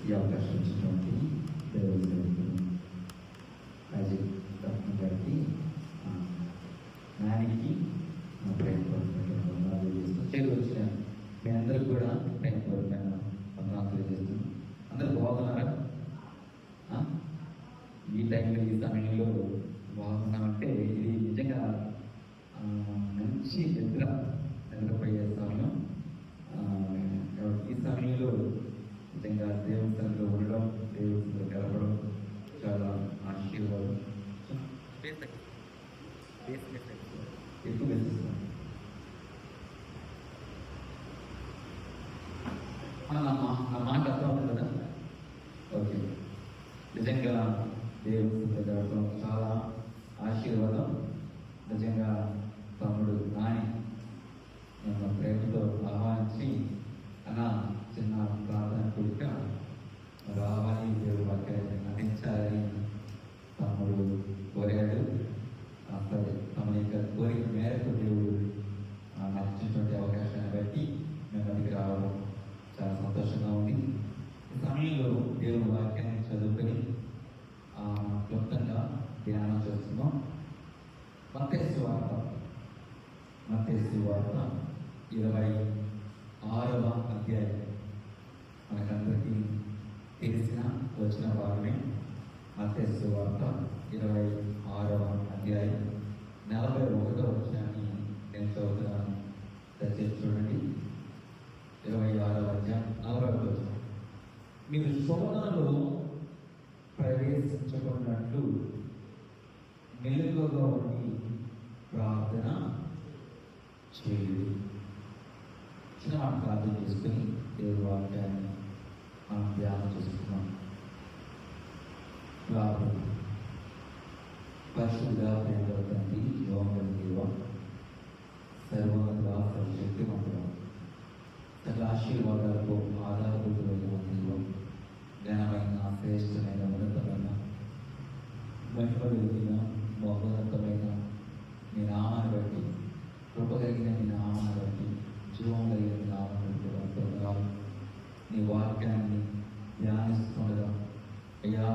ఈ అవకాశం ఇచ్చినటువంటి దేవుడు రాజీవ్ రత్న గారికి నానికి నా ప్రేమపూర్వకమైన వచ్చిన మీ అందరికి కూడా ప్రేమపూర్వకమైన వందనాలు తెలియజేస్తున్నాను. అందరూ బాగున్నారా? ఈ టైంలో ఈ సమయంలో బాగున్నామంటే ఇది నిజంగా మంచి నిద్రపోయే సమయం. ఈ సమయంలో నిజంగా దేవుని సన్నిధిలో ఉండడం, దేవుని సన్నిధిలో గడపడం చాలా ఆశీర్వాదం. ఎక్కువ వేసిస్తాం. నా మాట అర్థం అవుతుంది కదా? ఓకే. నిజంగా దేవుని సన్నిధిలో గడపడం చాలా ఆశీర్వాదం. నిజంగా తమ్ముడు నాని నన్ను ప్రేమతో ఆహ్వానించి అన్న చిన్న ప్రార్థన కూడిక రావాలి, దేవుడు వాక్యాన్ని అందించాలని తమ్ముడు కోరాడు. సరే, తమ యొక్క కోరిక మేరకు దేవుడు నాకు ఇచ్చినటువంటి అవకాశాన్ని బట్టి మేము అదికి రావడం చాలా సంతోషంగా ఉంది. ఈ సమయంలో దేవుడు వాక్యాన్ని చదువుకొని క్లుప్తంగా ధ్యానం చేస్తున్నాం. మత్తయి సువార్త 26వ అధ్యాయం. మనకందరికీ తెలిసిన వచ్చిన భాగమే. మత్తయి సువార్త 26వ అధ్యాయం 41వ వచనాన్ని నేను చదువుతున్నాను. దయచేసి చూడండి. 26వ అధ్యాయం 41వ వచనం. మీరు శోధనలో ప్రవేశించకున్నట్లు మెలకువగా ఉండి ప్రార్థన చేయుడి. చిన్న మాట ప్రార్థన చేసుకుని దేవుడి వాక్యాన్ని మనం ధ్యానం చేసుకున్నాం. ప్రార్థన. పరిశుద్ధ ప్రేమ తండ్రి, యోగం దేవ, సర్వోన్నత సర్వశక్తి మంత్రం, సకల ఆశీర్వాదాలకు ఆధారభూతమైన దేవం, జ్ఞానమైన శ్రేష్టమైన ఉన్నతమైన మహిమలిగిన మహోన్నతమైన మీ నామాన్ని బట్టి, కృప కలిగిన మీ నామాన్ని బట్టి, జీవం కలిగిన మీ నామాన్ని బట్టి నీ వాక్యాన్ని ధ్యానిస్తుండగా అయ్యా,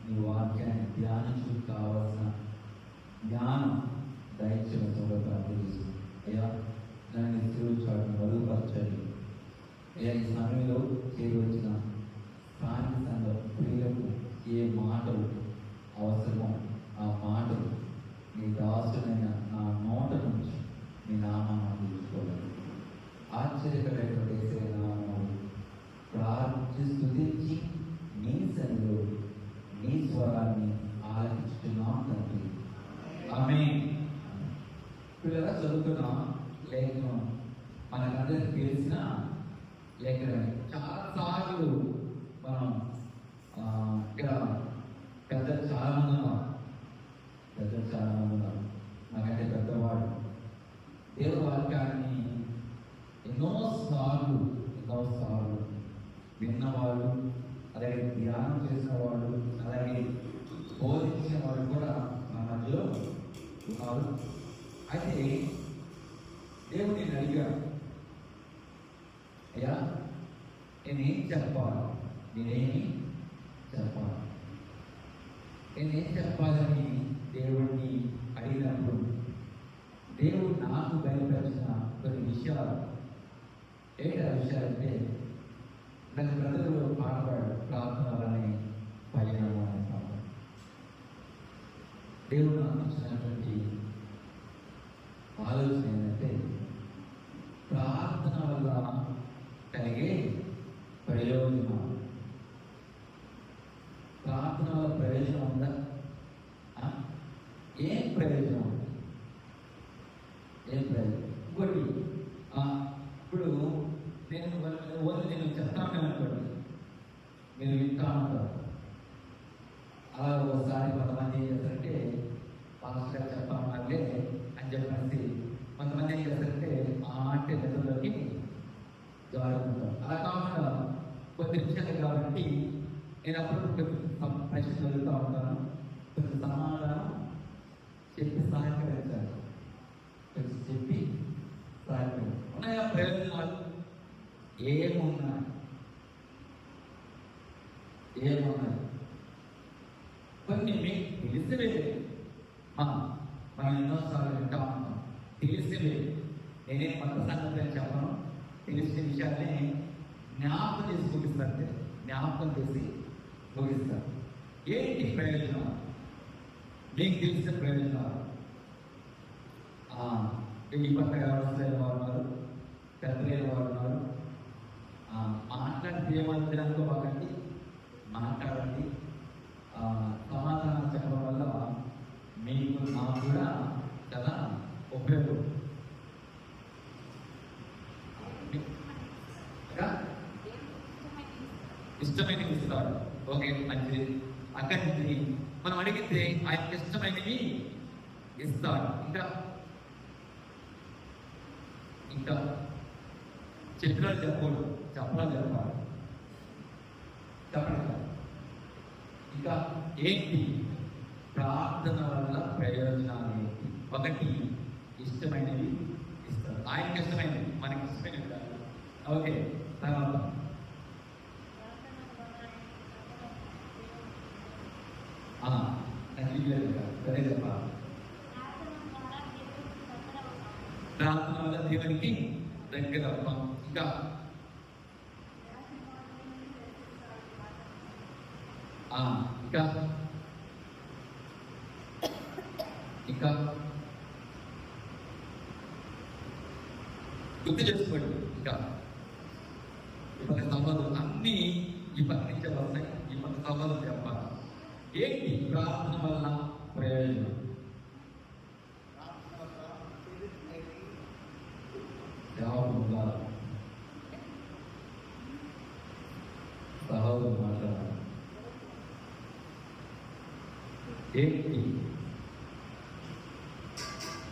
నీ వాక్యాన్ని ధ్యానించు కావాల్సిన జ్ఞానం దయచేయడంతో ప్రార్థిస్తున్నాను. అయ్యా, నన్ను తిరుగుచాటును మరుగుపరచండి. అయ్యా, ఈ సమయంలో చేరి వచ్చిన స్థానిక సంఘ ప్రియులకు ఏ మాటలు అవసరమో ఆ మాటలు నీ దాసుడైన నా నోట నుంచి మీ నామాన్ని అందించుకోవాలి. ఆశ్చర్యకరమైనటువంటి నామాలు ప్రార్థించి స్తుతించి నీ సన్నిధిలో నీ స్వరాన్ని ఆలకిస్తున్నాం తండ్రి. ఆమేన్. పిల్లల చదువుతున్న లేఖనం మనకందరికి తెలిసిన లేఖనమే. చాలాసార్లు మనం ఇక్కడ పెద్దలు చాలామంది ఉన్నారు. నాకంటే పెద్దవాడు దేవుడి వాక్యాన్ని ఎన్నోసార్లు విన్నవాళ్ళు, అలాగే ధ్యానం చేసిన వాళ్ళు, అలాగే బోధించిన వాళ్ళు కూడా మన మధ్యలో ఉన్నారు. అయితే దేవుడు నేను అడిగాను, అయ్యా నేనేం చెప్పాలి, నేనేం చెప్పాలని దేవుడిని అడిగినప్పుడు దేవుడు నాకు బయలుపరిచిన కొన్ని విషయాలు. ఏంటి ఆ విషయాలంటే, నాకు బ్రదర్లో పాడబడు ప్రార్థనలనే పైన దేవుడు నాకు ఇచ్చినటువంటి ఆలోచన ఏంటంటే, ప్రార్థన వల్ల కలిగే ప్రయోజనం. ప్రార్థన వల్ల ప్రయోజనం ఉందా? ఏం ప్రయోజనం? ఇంకోటి, ఇప్పుడు నేను చెప్తాను అనుకోండి, మీరు వింటా ఉంటారు. అలా ఒకసారి కొంతమంది ఏం చేస్తారంటే, పాస్టర్ గారు చెప్తా ఉన్నారులే అని చెప్పేసి కొంతమంది ఏం చేస్తారంటే అంటే నిధుల్లోకి జారుకుంటారు. అలా కాకుండా కొద్ది నిమిషాలు కాబట్టి నేను అప్పుడు ప్రశ్న చదువుతూ ఉంటాను, కొంచెం సమాధానం చెప్పి సహకరించాలి. ఉన్నాయా ప్రయోజనాలు? ఏమున్నా ఏమున్నాయి? కొన్ని మీకు తెలిసివే. మనం ఎన్నోసార్లు వింటా ఉంటాం, తెలిసివే. నేనేం కొత్త సంగతి అని చెప్పను, తెలిసిన విషయాన్ని జ్ఞాపకం చేసి ముగిస్తాను. జ్ఞాపకం చేసి ముగిస్తాను. ఏంటి ప్రయోజనం? మీకు తెలిసిన ప్రయోజనాలు ఈ పక్క వ్యవస్థలు వారు ఉన్నారు, పెద్దలేని వారు ఉన్నారు. మాట్లాడితే ఏమనుకో బాగండి, మాట్లాడండి. సమాధానం చెప్పడం వల్ల మీకు నాకు కూడా చాలా ఉపయోగం. ఇష్టమైనవి ఇస్తాడు. ఓకే, మంచిది. అక్కడి నుంచి మనం అడిగితే ఆయనకి ఇష్టమైనవి ఇస్తాడు. ఇంకా చెప్పినాడు చెప్పకూడదు, చెప్పాలి చెప్పాలి. చెప్పండి. ఇంకా ఏంటి ప్రార్థన వల్ల ప్రయోజనాలు ఏంటి? ఒకటి, ఇష్టమైనవి ఇస్తాడు. ఆయనకి ఇష్టమైనవి, మనకి ఇష్టమైనవి కాదు. ఓకే, తర్వాత అదే చెప్పాలి. ప్రార్థన వల్ల దేవునికి దగ్గర అవుతాం. ఇంకా ఇంకా ఇంకా గుర్తు చేసుకోండి. ఇంకా ఇప్పటి సవాలు అన్నీ ఇప్పటి నుంచే వస్తాయి. ఇప్పటి సవాలు చెప్పాలి. ఏంటి ప్రార్థన వల్ల ప్రయోజనం? సహోదరు మాట్లాడాలి. ఏంటి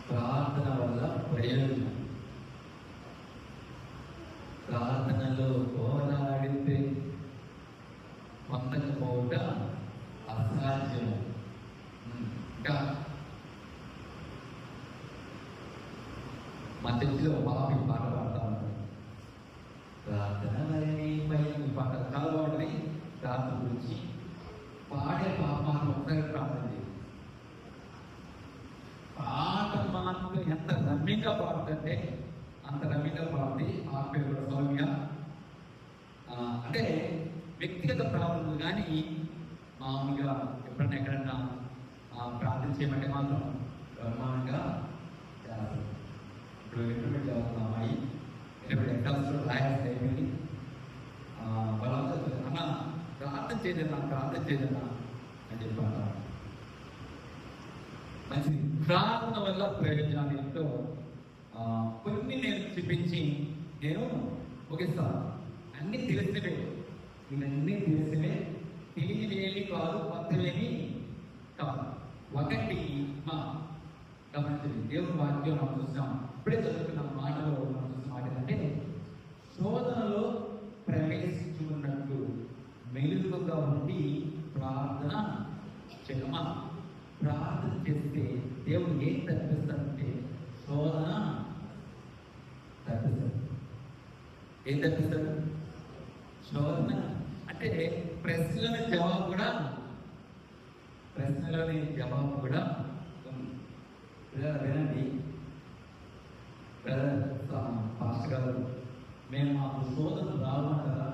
ప్రార్థన వల్ల ప్రయోజనం? ప్రార్థనలో పోరాడితే పొందకపోవట అసాధ్యం. ఇంకా మా చర్చిలో బాబు పాట పాడుతూ ఉంటారు. ప్రార్థన పాట చాలా బాగుంటుంది. ప్రార్థన గురించి పాడే పాపాన్ని ఒకసారి ప్రార్థన చేయాలి. పాట మాత్రం ఎంత రమ్యంగా పాడుతుంటే అంత రమ్యంగా పాడుతుంది. ఆ పేరు సౌమ్య. అంటే వ్యక్తిగత ప్రార్థనలు కానీ మామూలుగా ఎప్పుడన్నా ఎక్కడన్నా ప్రార్థన చేయమంటే మాత్రం బ్రహ్మాండంగా చేస్తారు. ఇప్పుడు ఇంటర్మీడియట్ చదువుతున్న అమ్మాయి ఇంటర్మీడియట్ ఎగ్జామ్స్లో రాయాల్సి అయిపోయింది. వాళ్ళంతా అన్న ప్రార్థన చేయదన్నా అని చెప్పాను. మంచిది. ప్రార్థన వల్ల ప్రయోజనాలు ఏంటో కొన్ని నేను చూపించి నేను ముగిస్తాను. అన్నీ తెలిసినవే, ఇవన్నీ తెలిసినవే, తెలియనివేమి కాదు, కొత్తవేమి కాదు. ఒకటి గమనించండి, దేవుని వాక్యం మనం చూస్తాం. ఇప్పుడే చదువుతున్న మాటలో మనం చూసిన మాట ఏంటంటే, శోధనలో ప్రవేశించుకున్నట్టు మెలుగుగా ఉండి ప్రార్థన చేయమా. ప్రార్థన చేస్తే దేవుడు ఏం తప్పిస్తాడంటే శోధన తప్పిస్తాడు. ఏం తప్పిస్తాడు? శోధన అంటే ప్రశ్నలోని జవాబు కూడా వినండి. పాస్టర్ గారు, మేము మాకు శోధన రావంటారా?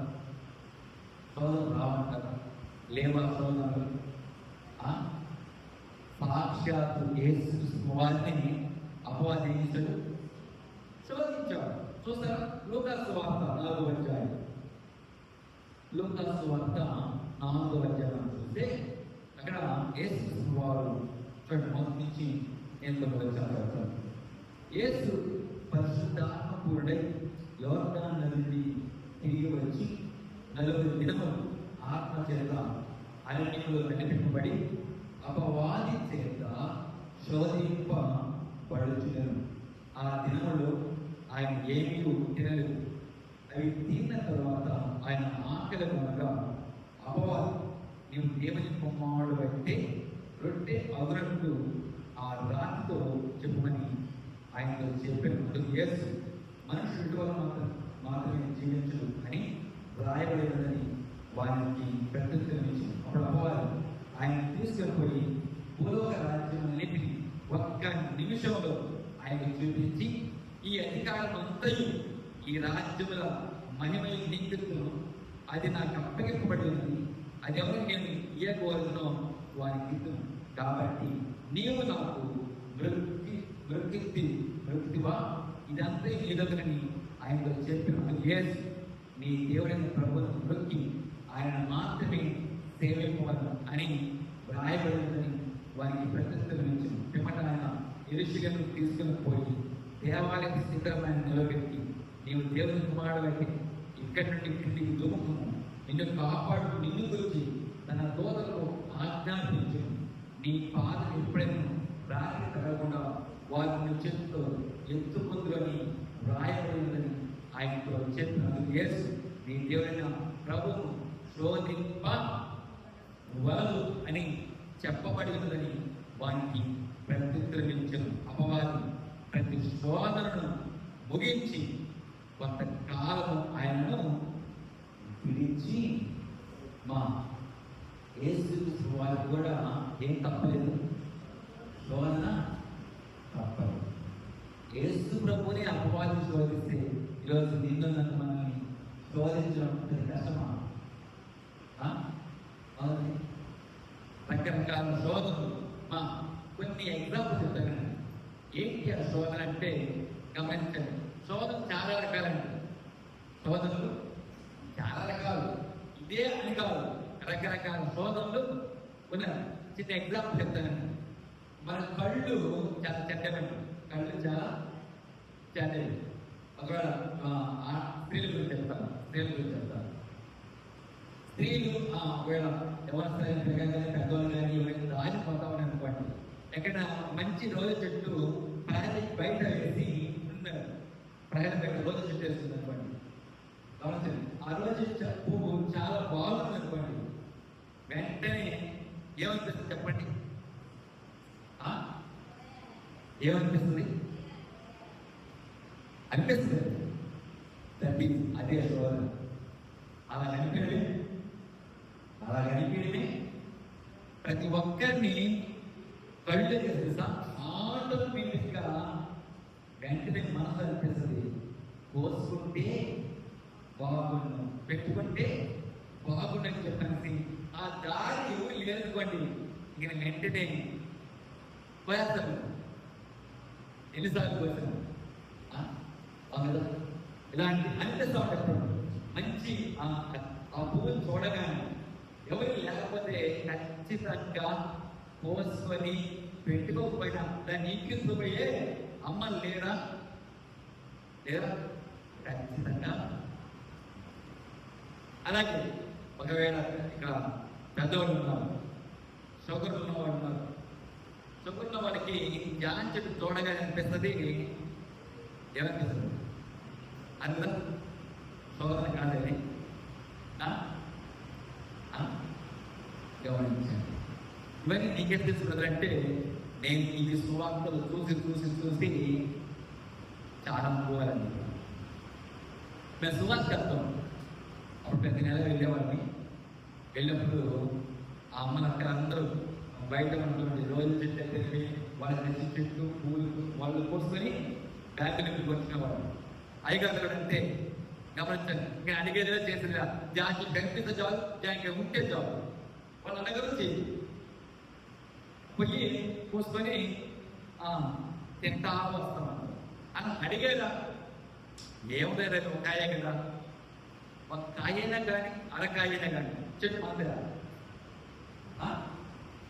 లేవా శోధనలు? సాక్షాత్తు యేసు వారిని అపవాదించాడు, శోధించాడు. చూస్తారా? లూకాసు వార్త 4వ అధ్యాయం. లూకాసు వార్త 4వ అధ్యాయం చూస్తే అక్కడ యేసు వారు చూడండి, మొదటి నుంచి ఎంతో వచ్చారు. యేసు పరిశుద్ధాత్మపూరుడై యోర్దాను నదిని తిరిగి వచ్చి 40 దినములు ఆత్మ చేత అరణ్యంలో నడిపింపబడి అపవాది చేత శోధింపబడుచును. ఆ దినములో ఆయన ఏమీ తినలేదు. అవి తిన్న తర్వాత ఆయన ఆకలి కొనగా అపవాది, నీవు దేవుని కుమారుడు అంటే రొట్టె అదురట్టు ఆ రాతితో చెప్పమని ఆయనతో చెప్పినప్పుడు యేసు మనుషుడి వల్ల మాత్రమే జీవించడు అని వ్రాయబడినదని వారికి ప్రత్యుత్తరమించింది. అప్పుడు అమ్మవారు ఆయన తీసుకెళ్ళిపోయి భూలోక రాజ్యములన్నిటిని ఒక్క నిమిషంలో ఆయనకు చూపించి, ఈ అధికారం అంతయు ఈ రాజ్యముల మహిమలు నీకును, అది నాకు అప్పగింపబడింది, అది ఎవరు నేను ఇయ్యకూడదునో వారికి ఇద్దును. కాబట్టి నీవు నాకు మృక్తివా ఇదంతా నీదొకని ఆయనతో చెప్పినప్పుడు యేసు నీ దేవుడైన ప్రభువును మృక్కి ఆయన మాత్రమే సేవింపవలను అని వ్రాయబడిందని వారికి ప్రత్యుత్తరమించింది. పిమ్మట ఆయన యెరూషలేమును తీసుకుని పోయి దేవాలయ శిఖరమైన నిలబెట్టి, నీవు దేవుని కుమారుడైతే ఇక్కడి నుండి కిందికి దుముకుము, నిన్ను కాపాడు నిన్ను గురించి తన దూతలకు ఆజ్ఞాపించు, నీ పాదం ఎప్పుడైనా రాత్రి తగలకుండా వారిని చేతితో ఎత్తుకుందని వ్రాయబడిందని ఆయనతో చెప్పినందుకు యేసు నీ దేవుడైన ప్రభువు శోధింపవలదు అని చెప్పబడినదని వారికి ప్రత్యుత్తరమించను. అపవాది ప్రతి శోధనను ముగించి కొంతకాలము ఆయనను పిలిచి, మా యేసు వారికి కూడా ఏం తప్పలేదు, శోధన తప్పలేదు. యేసు ప్రభుని అపవాదిని శోధిస్తే ఈరోజు నిన్ను నన్ను మనల్ని శోధించడం కష్టమా? అవును, రకరకాల శోధనలు. కొన్ని ఎగ్జాంపుల్స్ చెప్తాను. ఏంటి ఆ శోధన అంటే గమనించండి. శోధన చాలా రకాలండి. శోధనలు చాలా రకాలు, ఇదే అని కాదు, రకరకాల శోధనలు ఉన్నాయి. చిన్న ఎగ్జాంపుల్ చెప్తానండి. మన కళ్ళు చాలా చెడ్డమండి, కళ్ళు చాలా చెడ్డవి. ఒకవేళ స్త్రీల గురించి చెప్తాను. స్త్రీలు ఒకవేళ ఎవరైనా పెద్దవాళ్ళు కానీ ఎవరైనా రాజిపోతామని అనుకోండి, ఎక్కడ మంచి రోజు చెట్టు ప్రహరీ బయట వేసి ఉన్నారు, ప్రహరీ బయట రోజు చెట్టు వేస్తుంది అనుకోండి, గమనించండి. ఆ రోజు పువ్వు చాలా బాగుంది అనుకోండి, వెంటనే ఏమనిపిస్తుంది చెప్పండి? ఏమనిపిస్తుంది? అనిపిస్తుంది. అదే శోధన. అలా కనిపించడమే ప్రతి ఒక్కరిని కళ్ళు తెలుసా ఆటోమేటిక్గా వెంటనే మనసు అనిపిస్తుంది, కోసుకుంటే బాగుండు, పెట్టుకుంటే బాగుండని చెప్పాల్సి ఆ దారి లేదనుకోండి, ఇక వెంటనే పోయేస్తాను. ఎన్నిసార్లు పోసాను ఇలాంటి అనిపిస్తూ ఉంటారు. మంచి ఆ పువ్వును చూడగానే ఎవరు లేకపోతే ఖచ్చితంగా పోసుకొని పెట్టుకోకపోయినా దాన్ని ఇంకిపోయే అమ్మ లేరా ఖచ్చితంగా. అలాగే ఒకవేళ ఇక పెద్దవాళ్ళు ఉన్నారు, షుగర్ ఉన్నవాళ్ళు ఉన్నారు. షుగర్ ఉన్న వాళ్ళకి జాన్ చెట్టు చూడగానే అనిపిస్తుంది, ఏమనిపిస్తుంది? అందరం శోధన కాదని గమనించండి. ఇవన్నీ నీకేం తెలుసుకుందంటే, నేను ఈ సువార్తలు చూసి చాలా అనుకోవాలని మేము సువార్త చెప్తాం. అప్పుడు ప్రతి నెల వెళ్ళేవాడిని. వెళ్ళినప్పుడు ఆ అమ్మలక్క అందరూ బయట ఉంటుంది, రోజు చెట్టు అయితే వాళ్ళ నచ్చిన చెట్టు పూలు వాళ్ళు కోసుకొని బ్యాగ్ నుంచి కొట్టుకునేవాడు. అయ్యగారు అంతే గమనించండి. ఇంకా అడిగేదిగా చేసిందా, దానికి కనిపిస్తే చాలు, దానికి ఉంటే చాలు. వాళ్ళ అన్నగారు పోయి కూసుకొని తింటా వస్తాం అని అడిగేదా. ఏముందా ఒక కాయ కదా, ఒక కాయైనా కానీ అరకాయైనా కానీ చెట్టు మందిరా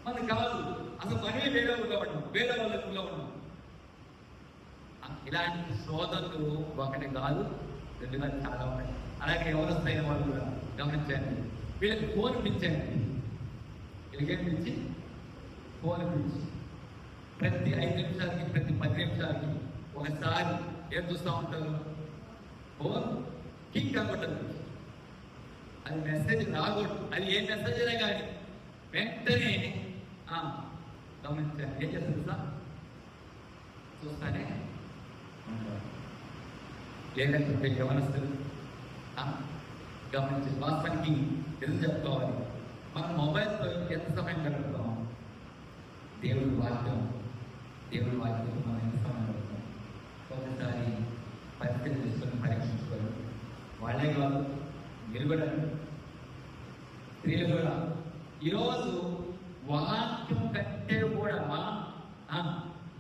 మనకు కాదు. అసలు మనమే వేరే ఊళ్ళో ఉన్నాం, వేరే వాళ్ళ ఊళ్ళో ఉన్నాం. ఇలాంటి శోధనలు ఒకటి కాదు, రెండు కాదు, చాలా ఉన్నాయి. అలాగే ఎవరొస్తైన వాళ్ళు కూడా గమనించండి. వీళ్ళకి ఫోన్ పిచ్చండి. వీళ్ళకేం పిచ్చి? ఫోన్ పిచ్చి. ప్రతి 5 నిమిషాలకి, ప్రతి 10 నిమిషాలకి ఒకసారి ఏం చూస్తూ ఉంటారు? ఫోన్ కిక్ అనుకుంటారు. అది మెసేజ్ రాకూడదు, అది ఏ మెసేజ్ అయినా కానీ వెంటనే గమనించండి. ఏం చేస్తారు సార్? చూస్తానే లేదంటే ఎవరొస్తారు? గమనించి వాస్తవానికి ఎందుకు చెప్పుకోవాలి, మనం మొబైల్తో ఎంత సమయం గడుపుతాం? దేవుడి వాక్యం మనం ఎంత సమయం గడుపుతాం? ఒకసారి పరిస్థితి తీసుకొని పరీక్షించుకోవాలి. వాళ్ళే కాదు, మీరు కూడా, స్త్రీలు కూడా ఈరోజు వాక్యం కంటే కూడా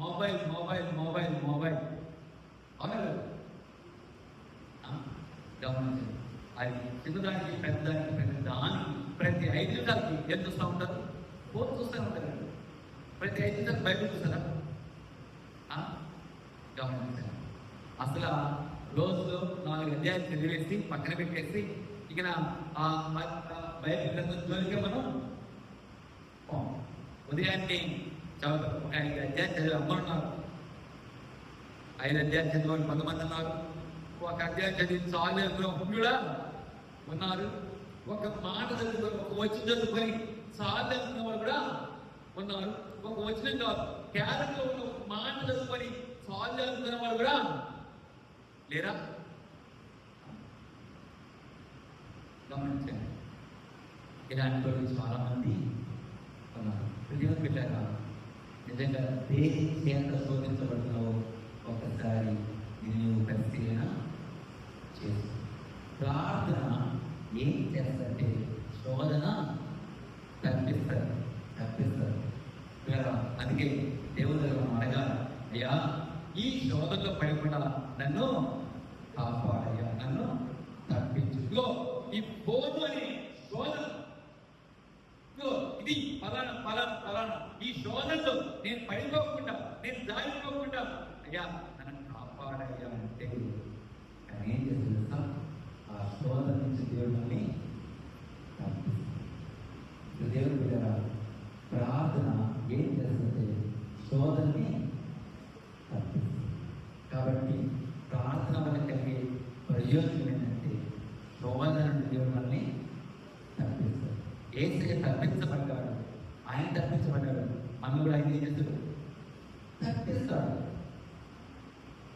మొబైల్ మొబైల్ మొబైల్ మొబైల్ అవును. గమనించండి, అది చిన్నదానికి పెద్దదానికి ప్రతి 5 నిమిషాలకి ఏం చూస్తూ ఉంటారు? ఫోన్ చూస్తూనే ఉంటారు. ప్రతి 5 నిమిషాలు బయట చూస్తారా? గమనించండి, అసలు రోజులో 4 అధ్యాయాలు చదివేసి పక్కన పెట్టేసి ఇక బైబిల్ గ్రంథం జోలికే మనం ఉదయాన్నే చదువుతాం. ఒక 5 అధ్యాయాలు చదివి అమ్మన్నారు, 5 అధ్యాయాలు చదివాళ్ళు 100 మంది ఉన్నారు. ఒక అధ్యాయం చదివి చాలు కూడా ఉన్నారు. ఒక మాట చదువుకొని, ఒక వచనం చదువుకొని చాలు అనుకున్న వాళ్ళు కూడా ఉన్నారు. ఒక వచనం కాదు, క్యారెక్టర్ ఉన్న ఒక మాట చదువుకొని చాలు అనుకున్న వాళ్ళు కూడా లేరా? గమనించండి, ఇలాంటి వాళ్ళు చాలా మంది ఉన్నారు. ప్రజలు పెట్టారా? నిజంగా దేని చేత శోధించబడుతున్నావో ఒకసారి నువ్వు పరిశీలన చేసు. ప్రార్థన ఏం చేస్తుంటే శోధన తప్పిస్తారు. అందుకే దేవుడు దగ్గర అడగాలి, అయ్యా ఈ శోధనలో పడకుండా నన్ను కాపాడయ్యా, నన్ను తప్పించు. ఈ ఫోను అనే శోధన, ఇది ఫలానా ఈ శోధనలో నేను పడిపోకుండా, నేను జారిపోకుండా అయ్యా నన్ను కాపాడయ్యా అంటే ఆయన ఏం చేస్తుందా? ఆ శోధన నుంచి దేవుడిని దేవుడు బిడ్డరా, ప్రార్థన ఏం చేస్తుంది? శోధనని తప్పిస్తుంది. కాబట్టి ప్రార్థన వల్ల కలిగే ప్రయోజనం ఏంటంటే శోధన దేవుడిని తప్పిస్తుంది. ఏసే తప్పించబడ్డాడు, ఆయన తప్పించబడ్డాడు, మనం కూడా ఆయన ఏం చేస్తాడు? తప్పిస్తాడు.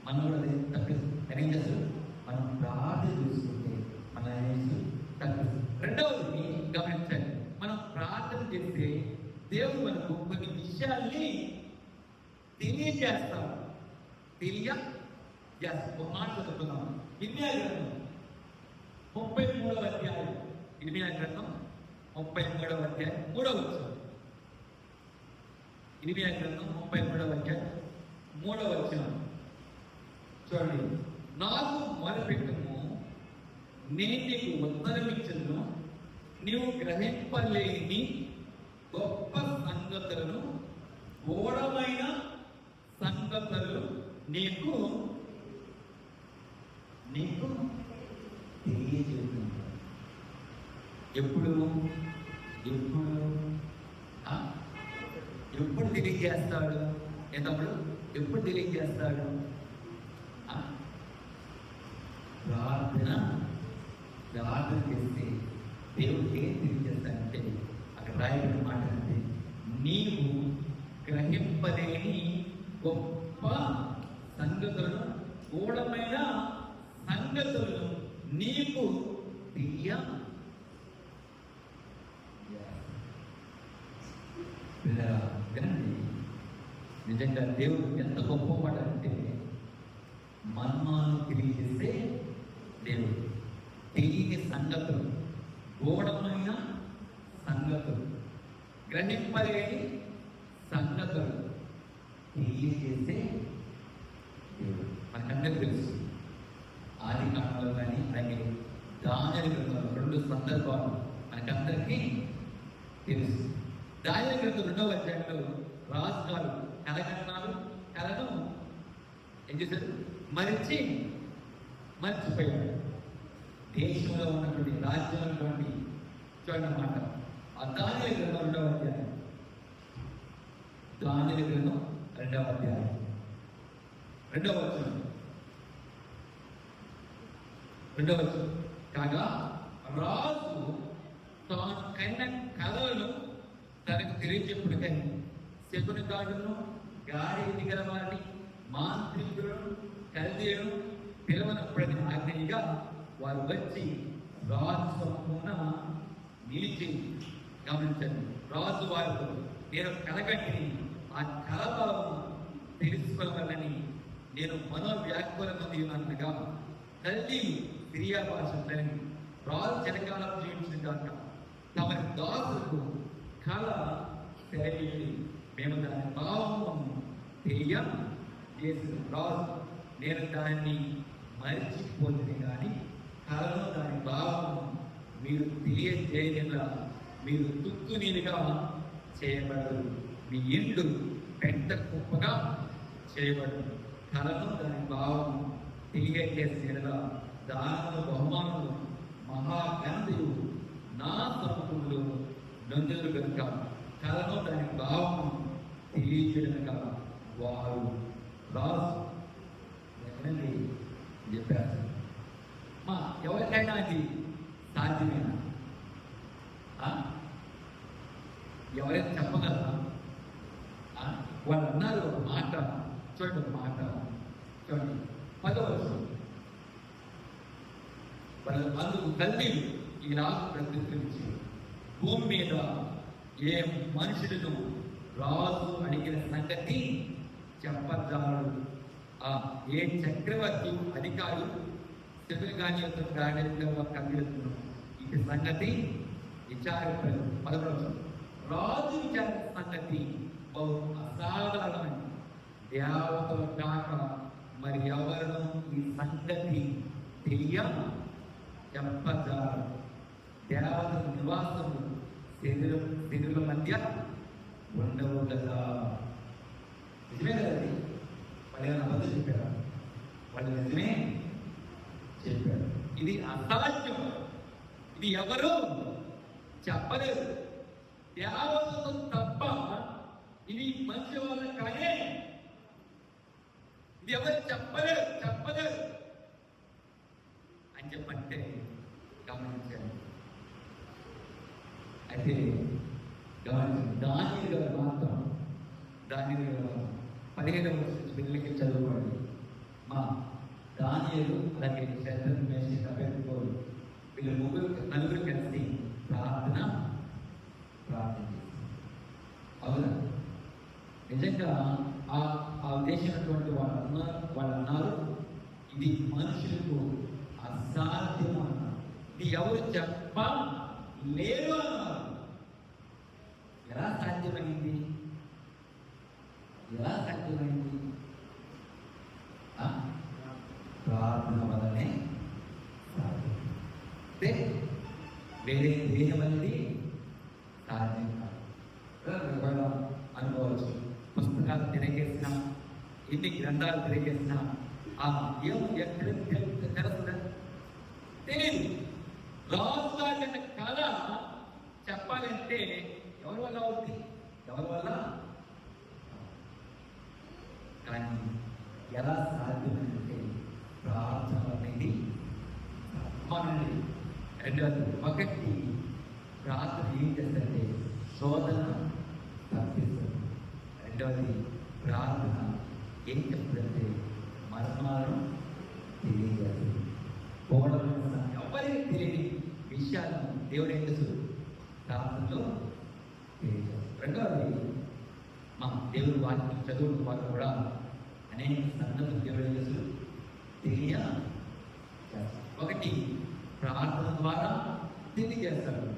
మనం కూడా తప్పిస్తాడు. ఏం చేస్తాడు? మనం ప్రార్థన చేసుకుంటే మన తప్పిస్తాడు. రెండవది గమనించండి, మనం ప్రార్థన చేస్తే దేవుడు మనకు కొన్ని విషయాల్ని తెలియజేస్తాడు. ఒక మాట చదువుతున్నాం, ఇర్మియా గ్రంథం 33వ అధ్యాయం. ఇర్మియా గ్రంథం 33వ అధ్యాయం 3వ వచనం. ఇర్మియా గ్రంథం 33వ అధ్యాయం 3వ వచనం చూడండి. నాకు మొదలుపెట్టుము, నేను నీకు ఉత్తరం ఇచ్చును, నీవు గ్రహింపలేని గొప్ప సంగతులను, గూఢమైన సంగతులు నీకు తెలియజేస్తున్నాడు. ఎప్పుడు తెలియజేస్తాడు? ఎంతప్పుడు ఎప్పుడు తెలియజేస్తాడు? ప్రార్థన చేస్తే దేవుడికి ఏం తెలియజేస్తాడంటే, అక్కడ రాయబడిన మాట అంటే, నీవు గ్రహింపలేని గొప్ప సంగతులను, గూఢమైన సంగతులను నీకు వినండి. నిజంగా దేవుడు ఎంత గొప్పవాడంటే, మర్మాలను తెలియజేస్తే దేవుడు తెలియని సంగతులు, గూఢమైన సంగతులు, గ్రహింపలేని సంగతులు తెలియజేస్తే దేవుడు. మనకందరికీ తెలుసు, ఆది కాలంలో కానీ అలాగే దానియేలు గ్రంథంలో 2 సందర్భాలు మనకందరికీ తెలుసు. దానియేలు గ్రంథం 2వ అధ్యాయంలో రాజుగారు కలను ఏం చేశారు? మర్చిపోయాడు. దేశంలో ఉన్నటువంటి రాజ్యంలో ఉన్నటువంటి చూడండి అన్నమాట. ఆ దానియేలు గ్రంథం 2వ అధ్యాయం, దానియేలు గ్రంథం 2వ అధ్యాయం 2వ వచనం. కాగా రాజు తాను కన్న కథలను తనకు తెలియజెప్పుడుకై శకుని గాడును, గాడి దిగల వారిని, మాంత్రికులను, కల్దీయులను పిలవనప్పుడని ఆజ్ఞగా వారు వచ్చి రాజు సముఖమున నిలిచి గమనించండి. రాజు వారితో నేను కలగంటిని, ఆ కలలో తెలుసుకోవాలని నేను మనోవ్యాకులమంది ఉన్నట్టుగా తల్లి సిరియా భాష తల్లి రాజు జనకాలం జీవించినగాక తమరి దాసులకు కళ తెరవేసి మేము దాని భావము తెలియ చేసిన రాజు నేను దాన్ని మరిచిపోతుంది కానీ కళను దాని భావము మీరు తెలియజేయగా మీరు తుక్కునీలుగా చేయబడరు, మీ ఇండ్లు పెద్ద కుప్పగా చేయబడరు. కళను దాని భావము తెలియజేసేలా దాని బహుమానులు మహాగంధులు నా సముఖంలో నందులు కనుక కళను దాని భావము తెలియజేయక వారు రాజు ఎక్కడండి చెప్పారు. ఎవరికైనా అది సాధ్యమేనా? ఎవరైనా చెప్పగలరా? వాళ్ళు అన్నారు ఒక మాట, చూడండి ఒక మాట చూడండి 10వ వచనం. వాళ్ళ అందుకు తల్లి ఇలా ప్రతిష్ఠించి భూమి మీద ఏ మనుషులను రాజు అడిగిన సంగతి చెప్పజాడు. ఏ చక్రవర్తి అధికారి శిబిరగాని కవిస్తున్నాం ఈ సంగతి విచారించదు. 10వ వచనం. రాజు విచారణ సంగతి బహు అసాధారణమైన దేవతలు కాక మరి ఎవరు ఈ సంగతి తెలియ చెప్పజారు. దేవతల నివాసము శరీరుల మధ్య ఉండవు కదా. నిజమే కదండి, వాళ్ళు ఏమైనా అబద్ధం చెప్పారా? వాళ్ళు నిజమే చెప్పారు. ఇది అసాధ్యం, ఇది ఎవరు చెప్పలేరు. దేవతలు తప్ప ఇది మనిషి వాళ్ళ కలే. ఇది ఎవరు చెప్పలేరు అని చెప్పంటే గమనించండి. అయితే గమనించండి, దానియేలు గారు మాత్రం 15వ పిల్లలకి చదువుకోండి. మా దానియేలు అలాగే శత్రుని వేసి తప్పెట్టుకోరు వీళ్ళు నలుగురు కలిసి ప్రార్థన అవునా? నిజంగా ఆ దేశమైనటువంటి వాళ్ళు అన్నారు ఇది మనుషులకు అసాధ్యం అన్నారు. ఇది ఎవరు చెప్పలేరు అన్నారు. ఎలా సాధ్యమైంది? ప్రార్థన వల్లనే సాధ్యం, వేరే దేశం అనేది సాధ్యం కాదు. అనుకోవచ్చు. పుస్తకాలు తిరిగేసిన, ఎన్ని గ్రంథాలు తిరిగేసిన ఎక్కడ తెలుస్తుందా? తెలియదు. రాజుగారి కళ చెప్పాలంటే ఎవరి వల్ల అవుతుంది? ఎవరి వల్ల? కానీ ఎలా సాధ్యమంటే ప్రార్థన అనేది మనల్ని ఒకటి ప్రార్థన ఏం చేస్తుంటే శోధన తప్పిస్తుంది. రెండవది ప్రార్థన ఏం చెప్తుందంటే మర్మాలను తెలియజేస్తుంది. ఎవరికి తెలియని విషయాలను దేవుడు ఏం చేస్తుంది? ప్రార్థనలో తెలియజేస్తుంది. రెండవది మా దేవుడు వాక్యం చదువుల వాళ్ళు కూడా అనేక సంగతులు దేవుడు ఏం చేస్తారు? తెలియజేస్తారు. ఒకటి ప్రార్థన ద్వారా తెలియజేస్తాడు.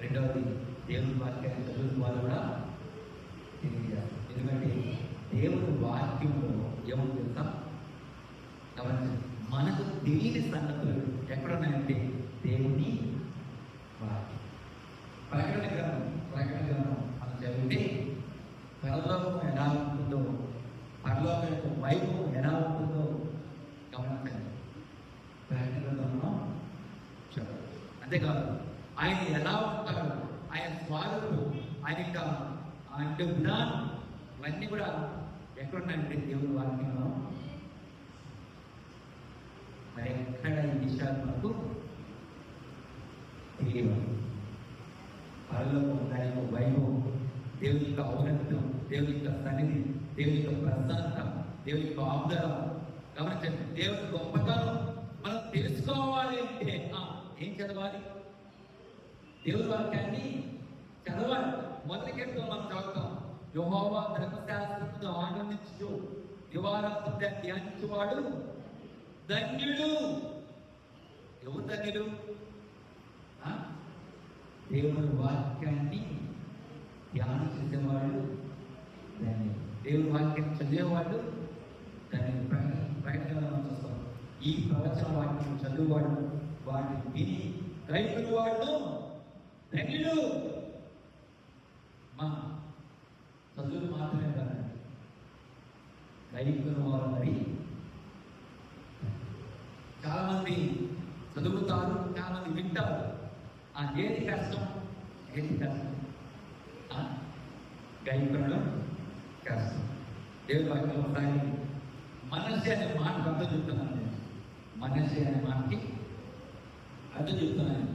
రెండవది దేవుని వాక్యాన్ని చదువుల ద్వారా కూడా తెలియజేస్తారు. ఎందుకంటే దేవుని వాక్యంలో ఏమని తెలుసా? కాబట్టి మనకు తెలియని సంగతులు ఎక్కడున్నాయంటే దేవుని వాక్యం. ప్రకటన గ్రంథం మనం చదివితే పరలోకం ఎలా ఉంటుందో, పరలోకం యొక్క వైభవం ఎలా ఉంటుందో గమనించండి. ప్రకటన గ్రంథంలో చూడండి. అంతేకాదు ఆయన ఎలా ఉంటాడు, ఆయన స్వాగతం, ఆయన విధానం ఇవన్నీ కూడా ఎక్కడున్నాయంటే దేవుని వాక్యంలో. మరి ఎక్కడ ఈ విషయాలు మనకు తెలియదు. పరలోకం, దాని యొక్క వైభవం, దేవుని యొక్క ఔన్నత్యం, దేవుని యొక్క సన్నిధి, దేవుని యొక్క ప్రసన్నత, దేవుని యొక్క ఆబ్దరం గమనించండి. దేవుని గొప్పతనం మనం తెలుసుకోవాలి అంటే ఏం చదవాలి? దేవుని వాక్యాన్ని చదవాలి. మొదటి కీర్తన మనం చదువుతాం, యెహోవా ధర్మశాస్త్రమును ఆనందించు దివారాత్రులు ధ్యానించువాడు ధన్యుడు. ఎవరు ధన్యుడు? దేవుని వాక్యాన్ని ధ్యానం చేసేవాడు ధన్యుడు. దేవుని వాక్యాన్ని చదివేవాడు ధన్యుడు. ప్రకటన చూస్తాం, ఈ ప్రవచన వాక్యం చదువువాడు, వాడిని విని కైకొనేవాడు ధన్యుడు. మా చదువులు మాత్రమే కాదు, కైకొనేవారు. మరి చాలా మంది చదువుతారు, చాలా మంది వింటారు. ఏది కష్టం? ఏది కష్టం? కైకొనడం కష్టం. దేవుడి వాక్యం ఒకసారి మనస్సు అనే మాటకు అర్థం చెప్తున్నాను. మనస్సు అనే మాటకి అర్థం చెప్తున్నాను.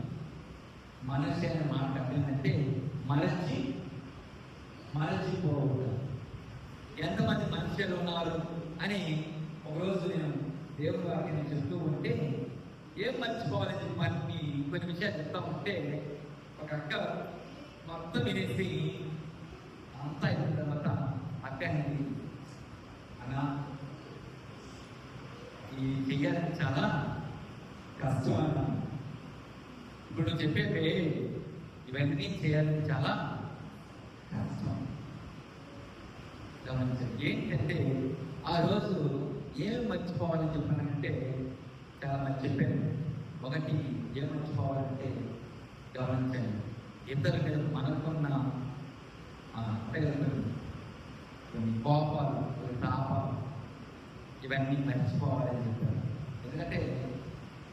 మనస్సు అనే మాట అర్థం మరచిపోవడం. ఎంతమంది మనుషులు ఉన్నారు అని ఒకరోజు నేను దేవుడి వాక్యం చెప్తూ ఉంటే, ఏం మర్చిపోవాలని చెప్పి కొన్ని విషయాలు చెప్తా ఉంటే, ఒక అక్క మొత్తం వినేసి అంతా అయిన తర్వాత అక్క అనేది అన్నా, ఈ చెయ్యాలని చాలా కష్టం అన్నా. ఇప్పుడు చెప్పేది ఇవన్నీ చేయాలని చాలా కష్టం. గమనించండి, ఏంటంటే ఆ రోజు ఏం మర్చిపోవాలని చెప్పానంటే చాలా మంది చెప్పారు. ఒకటి, ఏం మర్చిపోవాలంటే గమనించండి, ఇద్దరు మీద మనకున్న కొన్ని కోపాలు, కొన్ని తాపాలు, ఇవన్నీ మర్చిపోవాలని చెప్పారు. ఎందుకంటే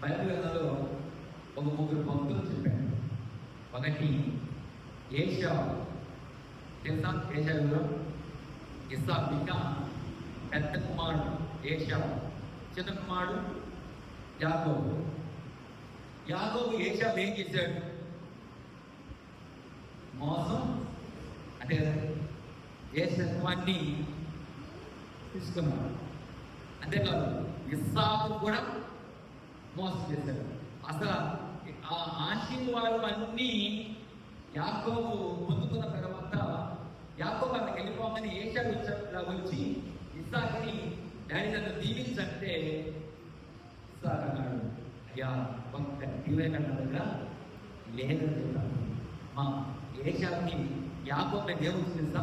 బైబిల్లో ఒక ముగ్గురు భక్తులు చెప్పారు. ఒకటి ఏశావు. తెలుసా ఏశావులో? ఇస్సాకు ఇంకా పెద్ద కుమారుడు ఏశావు, చిన్న కుమారుడు యాకోబు. యాకోబు ఏశావు ఏం చేశాడు? మోసం, అంటే ఏశాన్ని తీసుకున్నాడు. అంతేకాదు, ఇస్సాకు కూడా మోసం చేశాడు. అసలు ఆ ఆశీర్వాదం అన్నీ యాకోబు పొందుకున్న తర్వాత యాకోబు అక్కడికి వెళ్ళిపోమని ఏశావు వచ్చి ఇస్సాకుని డాడీ నన్ను దీవించంటే ఇస్సాకు అన్నాడు, అయ్యా ఒక్క దీవెనగా లేదని చెప్పాను. మా ఏశావుకి యాకోబు దేవుడు తెలుసా?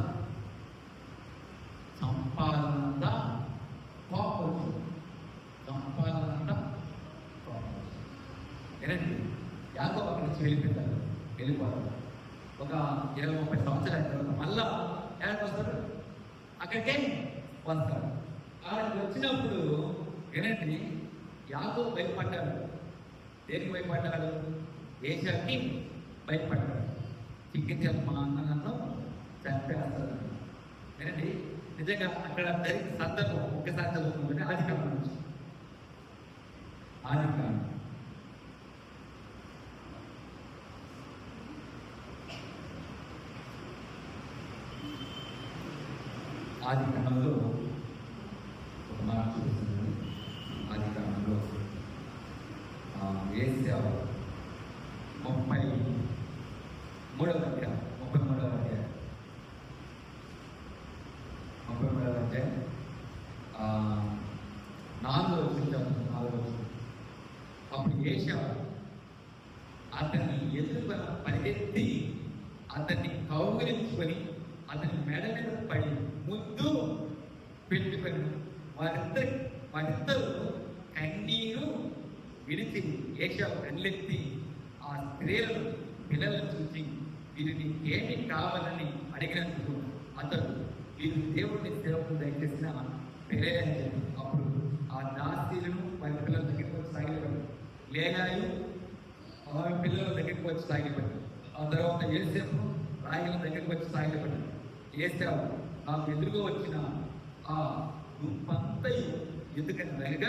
సంపాదనంతా కోపం, సంపాదనంతా కోపం. ఏనండి, యాకోబు అక్కడి నుంచి వెళ్ళిపోతారు. ఒక 20-30 సంవత్సరాల తర్వాత మళ్ళా ఎక్కడికి వస్తాడు? అక్కడికే వస్తాడు. అక్కడికి వచ్చినప్పుడు ఏనండి, యాకోబు భయపడ్డాడు. దేనికి భయపడ్డాడు? ఏశావుకి భయపడ్డాడు. చిక్కించాలి, మా అన్న నన్ను చంపేస్తాడు. ఏనండి, నిజంగా అక్కడ జరిగిన సందర్భం ఒక్కసారి చదువుకుంటుంటే ఆదికాండం నుంచి, ఆదికాండం ఆదికాండంలో ఒక మాట చూస్తుంది. ఆదికాండంలో ఏశావు 33వ అధ్యాయం 4వ వచనం. అప్పుడు ఏశావు అతన్ని ఎదుర్కొని పరిగెత్తి అతన్ని కౌగిలించుకొని అతని మెడ మీద పడి ముద్దు పెట్టుకొని వారిద్దరు కన్నీరు విడిచి ఏశావు కళ్ళెత్తి ఆ స్త్రీలను, పిల్లలను చూసి వీరిని ఏమి కావాలని అడిగినందుకు అతడు వీరు దేవుడిని సేవకు దయచేసిన పేరేని చెప్పి అప్పుడు ఆ దాసీలను వారి పిల్లల దగ్గరికి వచ్చి సాగిపడి, లేనాయు ఆమె పిల్లల దగ్గరికి వచ్చి సాగిపడి, ఆ తర్వాత ఏసేపు రాయల దగ్గరికి వచ్చి సాగిపడి, ఏసావు నాకు ఎదురుగా వచ్చిన ఆ గుంపంతయు ఎందుకని వెనక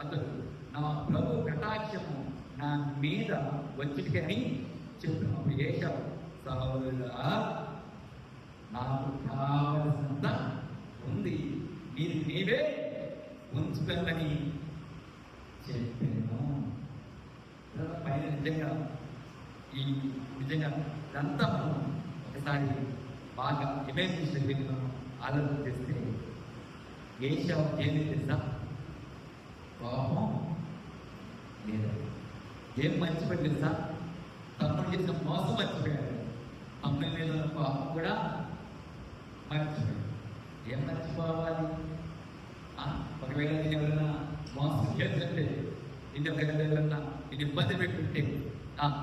అతడు నా ప్రభు కటాక్షము నా మీద వచ్చికని చెప్పినప్పుడు ఏశావు, సహోదరుడా నాకు కావలసినంత ఉంది, మీరు నీవే ఉంచుకోమని చెప్పాను. పైన నిజంగా ఈ నిజంగా ఇదంతా మనం ఒకసారి బాగా ఇమేజినేషన్ వెళ్ళి ఆలోచన చేస్తే ఏషావు ఏమి తెలుసా? కోపం లేదా ఏం మర్చిపోయి తెలుసా? తమ్ముడు చేసిన మోసం మర్చిపోయాడు. తమ్ముడి మీద కోపం కూడా మర్చిపోయాడు. ఏం మర్చిపోవాలి? ఒకవేళ నేను ఎవరైనా మోసం చేస్తుంటే ఎవరైనా ఇది ఇబ్బంది పెట్టుంటే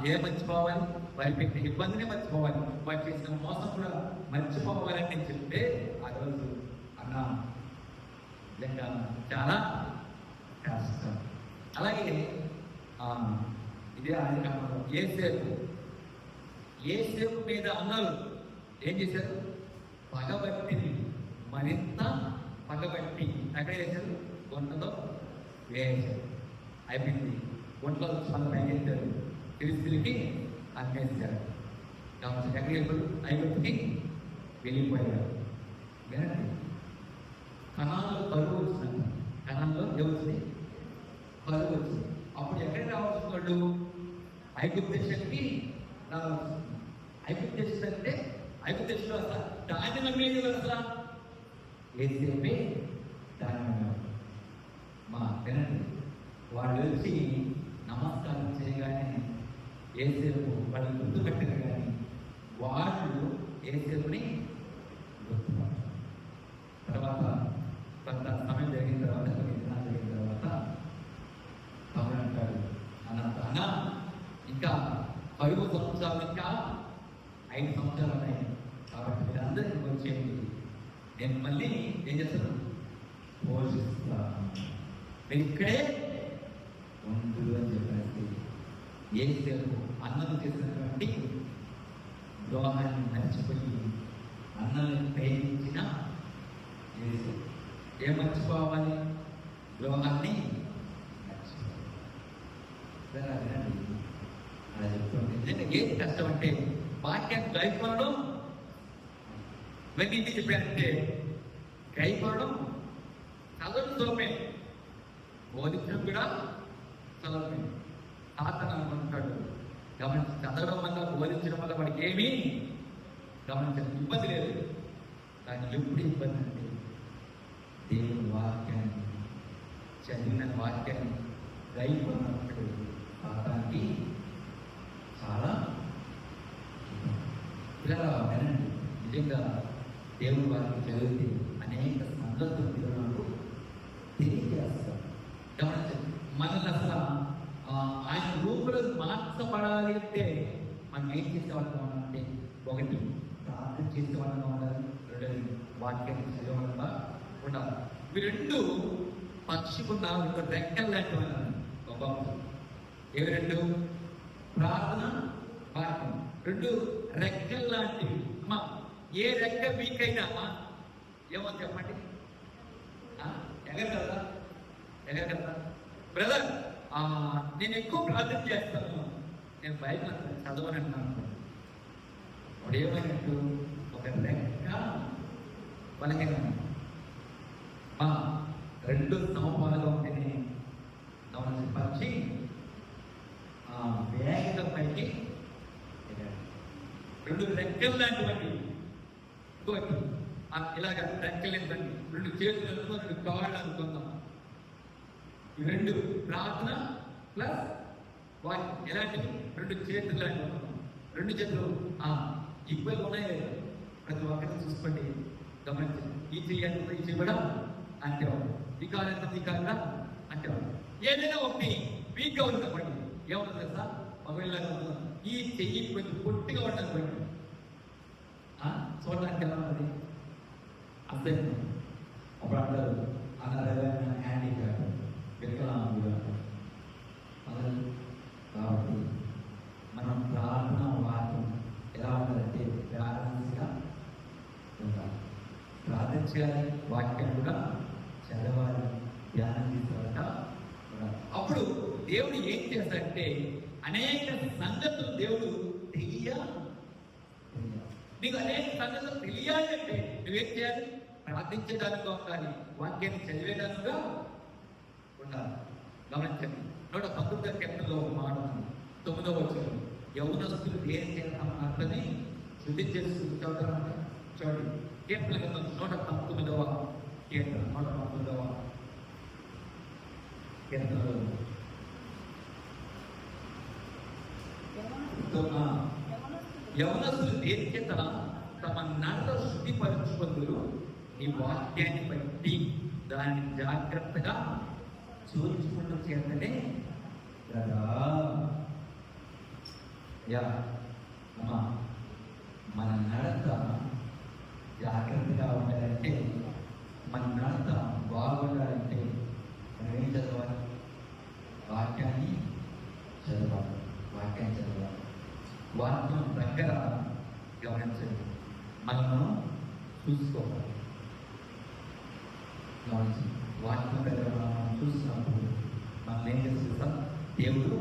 ఏం మర్చిపోవాలి? వారి పెట్టిన ఇబ్బందిని మర్చిపోవాలి, వారు చేసిన మోసం కూడా మర్చిపోవాలని నేను చెప్తే ఆ రోజు అన్న నిజంగా చాలా కష్టం. అలాగే ఇదే ఆయన కాలంలో ఏసేపు మీద అన్నారు ఏం చేశారు? పగబట్టిని మరింత పగబట్టి ఎక్కడ వేశారు? గుంటలో వేసారు. అయిపోయింది. గుంటలో చాలా పైకెత్తారు. ఫిలిస్తీయులకి అమ్మేశారు. కాబట్టి ఎక్కడ ఐగుప్తుకి వెళ్ళిపోయారు. వినండి, కణాల్లో కరువు వచ్చిందంట. కణాల్లో ఏమొచ్చింది? కరువు వచ్చింది. అప్పుడు ఎక్కడికి రావాల్సిన వాళ్ళు? ఐగుప్తు దేశానికి రావాల్సింది. ఐగుప్తు దేశం అంటే ఐగుప్తు దేశంలో అసలు ధాన్యం అమ్మేది అసలు ఏసేపే ధాన్యం. మా వినండి, వాళ్ళు వచ్చి నమస్కారం చేయగానే ఏసేపు వాళ్ళు గుర్తుపెట్టారు, కానీ వాళ్ళు ఏసేపుని గుర్తుపట్టారు. తర్వాత కొంత సమయం జరిగిన తర్వాత, కొన్ని దినాలు జరిగిన తర్వాత తమ్ముడు అంటాడు, అన్న ఇంకా 10 సంవత్సరాలు, ఇంకా 5 సంవత్సరాలు ఉన్నాయి, కాబట్టి మీరందరికీ వచ్చేయండి, నేను మళ్ళీ ఏం చేస్తాను? పోషిస్తాను, మీరు ఇక్కడే ఉండు అని చెప్పేసి ఏసేపు అన్నలు చేసినటువంటి ద్రోహాన్ని మర్చిపోయి అన్నల్ని ప్రేమించిన ఏసేపు ఏం మర్చిపోవాలి? ద్రోహాన్ని మర్చిపోవాలి. అలా చెప్తుంటే నిజంగా ఏది కష్టం అంటే వాక్యాన్ని గైకొనడం. ఇవన్నీ చెప్పారంటే గైకొనడం చదవడం సులభమే, బోధించడం కూడా సులభమే. తాతను అనుకుంటాడు, గమనించి చదవడం వల్ల బోధించడం వల్ల వాడికి ఏమీ గమనించడం ఇబ్బంది లేదు. కానీ ఎప్పుడు ఇబ్బంది అంటే దేవుని వాక్యాన్ని చదివిన వాక్యాన్ని గైకొన్నప్పుడు తాతానికి చాలా ఇలా వినండి. నిజంగా దేవుని వాక్యం చదివితే అనేక సంగతులు పిల్లలకు తెలియజేస్తారు. గమనించండి, మనల్ని అసలు ఆయన రూపులో మార్చబడాలి అంటే మనం ఏం చేసేవాళ్ళగా ఉండాలంటే, ఒకటి ప్రార్థన చేసేవాళ్ళగా ఉండాలి, రెండోది వాక్యాన్ని చదివేవాళ్ళగా ఉండాలి. ఇవి రెండు పక్షికున్న రెక్కలు లాంటి వాళ్ళు. ఏవి రెండు? ప్రార్థన, వాక్యం. రెండు రెక్కలు లాంటివి. అమ్మా, ఏ రెక్క వీక్ అయినా ఏమో చెప్పండి, ఎగరగలరా? ఎగరగలరా? బ్రదర్, నేను ఎక్కువ ప్రార్థన చేస్తాను, నేను బైబిల్ అంతా చదవని అంటున్నాను. వాడు ఏమైనట్టు? ఒక రెక్క బలహీన. రెండు సమపాలుగా ఉంటేనే గమనించి పక్షి వేగంగా పైకి రెండు రెక్కలు లాంటివండి. ఇంకోటి ఇలాగ రెక్కలు ఇవ్వండి, రెండు చేతులు అనుకో, రెండు కాళ్ళు అనుకుందాం. ఈ రెండు ప్రార్థన ప్లస్ వాక్యం. ఎలాంటివి? రెండు చేతులు లాంటివి. రెండు చేతులు ఈక్వల్ ఉన్నాయి లేదా? ప్రతి ఒక్కరిని చూసుకోండి, గమనించండి. ఈ చెయ్యంత ఈ చెయ్యడం అంటే ఈ కాలు ఎంత ఈ కాలుగా అంటే ఏదైనా ఒకటి వీక్గా ఉంది అప్పటి ఏమవుతుంది తెలుసా? ఒకవేళ ఈ చెయ్యి కొంచెం పొట్టిగా ఉండదు పడి చూడడానికి ఎలా ఉన్నది? అంతే. అప్పుడు అంటారు అన్నారు హ్యాండిక్యాప్, వికలాంగులు. కాబట్టి మనం ప్రార్థన వాక్యం ఎలా ఉండాలంటే బ్యాలెన్స్గా ఉండాలి. ప్రార్థన చేయాలి, వాక్యం కూడా చదవాలి, ధ్యానం తీసుకోవాలట. అప్పుడు దేవుడు ఏం చేస్తాడంటే అనేక సంగతులు దేవుడు నీకు అనేక సంగతులు తెలియాలి అంటే నువ్వేం చేయాలి? ప్రార్థించేదానిగా ఉండాలి, వాక్యాన్ని చదివేదానిగా ఉండాలి. గమనించండి, 119వ కీర్తనలో ఒక మాట ఉంది. 9వ వచనం, యౌవనస్తులు దేని చేత అర్థని శుద్ధి చేసుకుని చదువుతారంట. చూడండి, కీర్తన గ్రంథం 119వ కీర్తన 119వ కీర్తనలో యవనస్తులు దేని చేత తమ నడత శుద్ధిపరచుకుందరు, నీ వాక్యాన్ని బట్టి దాన్ని జాగ్రత్తగా చూచుకుంటూ చేతనే కదా. అమ్మా, మన నడత జాగ్రత్తగా ఉండాలంటే, మన నడత బాగుండాలంటే మనం ఏం చదవాలి? వాక్యాన్ని చదవాలి. వాక్యం దగ్గర గమనించండి, మనము చూసుకోవాలి. వాక్యం దగ్గర మనం చూసినప్పుడు మనం ఏం చేస్తాం? దేవుడు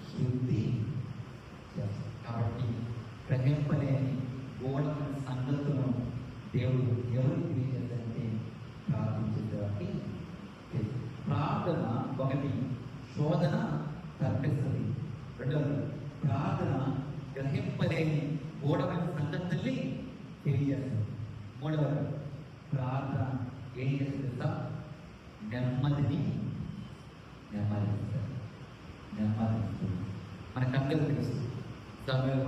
శుద్ధి చేస్తాం. కాబట్టి గ్రహింపలేని గోడమైన సంగతులను దేవుడు ఎవరికి తెలియజేయాలంటే ప్రార్థించేవారికి. ప్రార్థన ఒకటి శోధన తప్పిస్తుంది, రెండవది ప్రార్థన గ్రహింపలేని గోడమైన సంగతుల్ని తెలియజేస్తుంది, మూడవది ప్రార్థన ఏం చేస్తుందా? నెమ్మదిస్తుంది. మనకందరూ తెలుసు, సమయం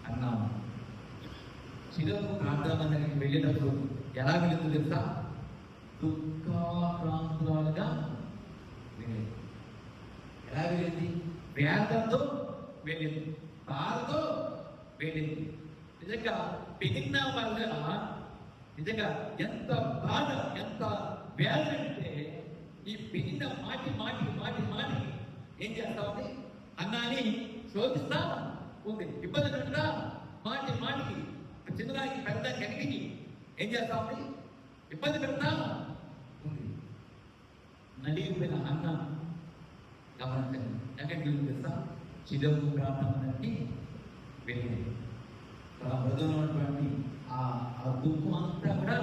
అన్నా చిరకు ప్రార్థన దగ్గరికి వెళ్ళేటప్పుడు ఎలా వెళుతుంది తెలుసా? దుఃఖాక్రాంతురాలుగా వెళ్ళేది. ఎలా వెళ్ళింది? వేదనతో వెళ్ళింది, బాధతో వెళ్ళింది. నిజంగా పెరిగిన వల్ల నిజంగా ఎంత బాధ, ఎంత వేదన అంటే, ఈ పెరిగిన మాటి ఏం చేస్తా ఉంది? అన్నాని శోధిస్తా ఉంది, ఇబ్బంది పెడతా మాటికి చిన్నదానికి పెద్ద గట్టికి ఏం చేస్తా ఉంది? ఇబ్బంది పెడతా ఉంది. నలిగిపోయిన అన్న గమనించండి, ఎక్కడికి తెలుసా? చిరువు ప్రాంతానికి వెళ్ళింది. తన మృదునటువంటి ఆ దుఃఖం అంతా కూడా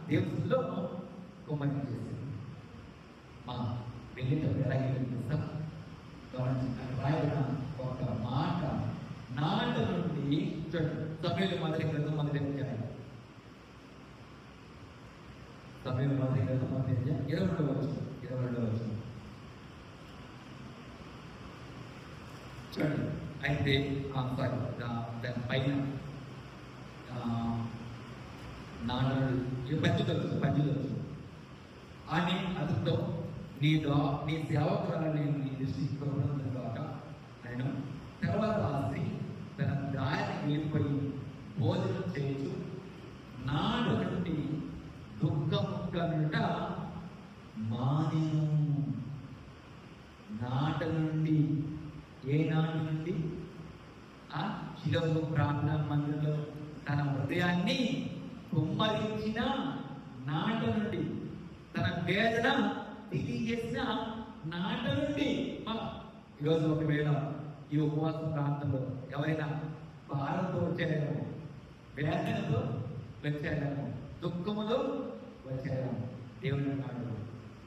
దేవుడిలో కుమ్మరి చేసింది. మా వెళ్ళేటప్పుడు ఎలా తెలుసా? రాయబడిన ఒక మాట నాట నుండి సమయంలో మొదటి గ్రంథం మొదటి సమయంలో మొదటి గ్రంథం మొదటి 22వ వచనం చూడండి. అయితే దాని పైన పంచుదలుచు అని అతనితో నీ సేవకురాలు నేను నీ దృష్టికి కాక నేను తర్వాత రాసి తన దారి వెళ్ళిపోయి భోజనం చేయొచ్చు నాడు నుండి దుఃఖముక్కనుట మానేను. నాట నుండి ఏ నాటి నుండి? ఆ శిలవు ప్రార్థన మందిరంలో తన హృదయాన్ని కుమ్మరించిన నాట నుండి, తన వేదన తెలియజేసిన నాట నుండి. ఈరోజు ఒకవేళ ఈ ఉపవాస ప్రాంతంలో ఎవరైనా భారంతో వచ్చారేమో, వేదనతో వచ్చారేమో, దుఃఖములో వచ్చారేమో, దేవుడు నాడు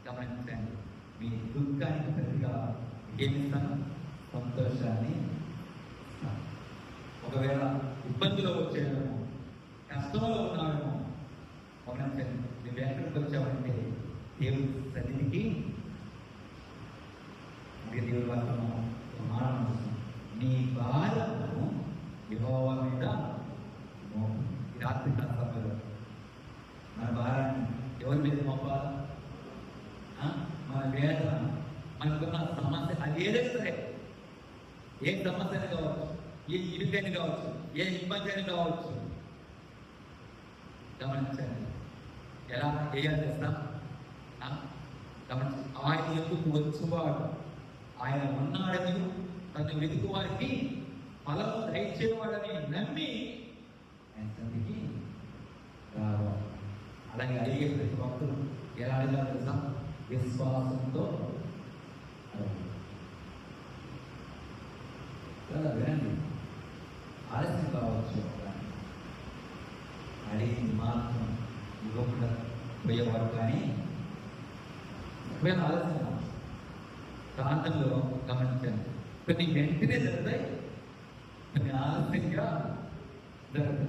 గమనించండి, మీ దుఃఖానికి ప్రతిగా ఏమిస్తాను? సంతోషాన్ని. ఒకవేళ ఇబ్బందిలో వచ్చేమో, కష్టంలో ఉన్నామేమో, గమనించండి, నువ్వు ఎక్కడికి వచ్చావంటే దేవుడి సన్నిధికి. దేవుడి వాక్యము మానవ నీ భారము యెహోవా మీద మోపు. ఈ రాత్రి సమయంలో మన భారాన్ని ఎవరి మీద మోపాలి? మన వేదన, మనకున్న సమస్య, అది ఏదైనా సరే, ఏ సమస్య అని కావచ్చు, ఏ ఇరుకని కావచ్చు, ఏ ఇబ్బంది అని కావచ్చు, గమనించండి. ఎలా చేయాలి తెలుసా? గమనించండి, ఆయన ఎందుకు వచ్చేవాడు, ఆయన ఉన్నాడని, తను వెతుకు వారికి ఫలం దయచేవాడని నమ్మి ఆయన తండ్రికి రావాలి. అలాగే అడిగే ప్రతి భక్తులు ఎలా అడిగారు తెలుసా? విశ్వాసంతో వినండి. ఆలస్యం కావచ్చు, అడిగింది మాత్రం ఇవ్వకుండా పోయేవాడు. కానీ ఒకవేళ ఆలస్యం ప్రాంతంలో గమనించాను, కొన్ని వెంటనే జరుగుతాయి, కొన్ని ఆలస్యంగా జరుగుతాయి.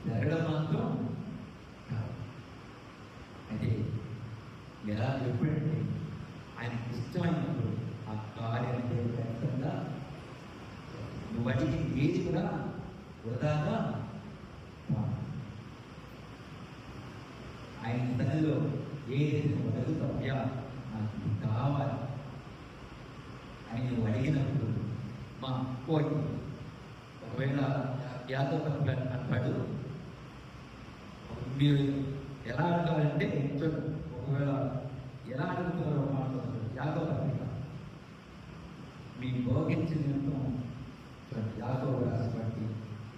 జరగడం మాత్రం అంటే ఎలా ఎప్పుడంటే ఆయనకి ఇష్టమైనప్పుడు ఆ కార్యాన్ని ఖచ్చితంగా నువ్వు అడిగి ఏది కూడా వృధాగా ఆయన తనలో ఏదైతే నువ్వు అడుగుతావు, అయ్యా నాకు ఇది కావాలి అని నువ్వు అడిగినప్పుడు మా కోటి ఒకవేళ యాదవ్ అంటాడు, మీరు ఎలా అడగాలంటే చూడండి, ఒకవేళ ఎలా అడుగుతున్నారో మాట్లాడుతున్నారు యాదవ్ పత్రిక మీ భోగించిన నిమిత్తం యాదవ్ రాసిబట్టి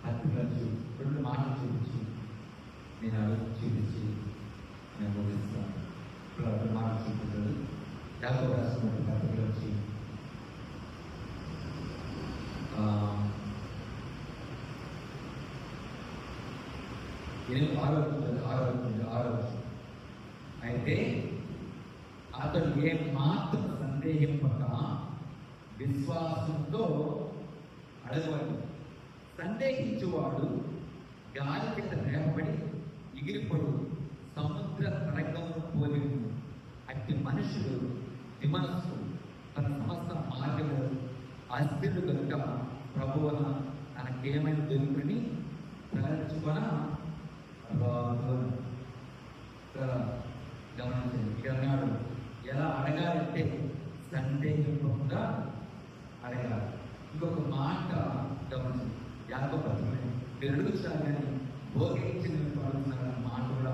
పత్రికలు 2 మాటలు చూపించి నేను అడుగు చూపించి నేను బోధిస్తాను. ఇప్పుడు 2 మాటలు చూపించాడు యాదవ్ రాసిబట్టి పత్రికలు వచ్చి ఆరోగ్యం అయితే అతడు ఏ మాత్రం సందేహింపక విశ్వాసంతో అడగవాలి. సందేహించువాడు గాలి కింద రేపబడి ఎగిరిపడు సముద్ర తరంగమును పోలి అట్టి మనుషులు విమనస్సు తన సమస్త మార్గము అస్థిరులు కనుక ప్రభువున తనకేమైనా దొరుకుని ప్రకటించుకొన గమనించండి. ఇక్కడ అన్నాడు ఎలా అడగాలంటే సందేహించకుండా అడగాలి. ఇంకొక మాట గమనించండి, యాకోబు పత్రిక మీరు అడుగుతారు కానీ భోగించిన అడుగుతున్నారన్న మాట కూడా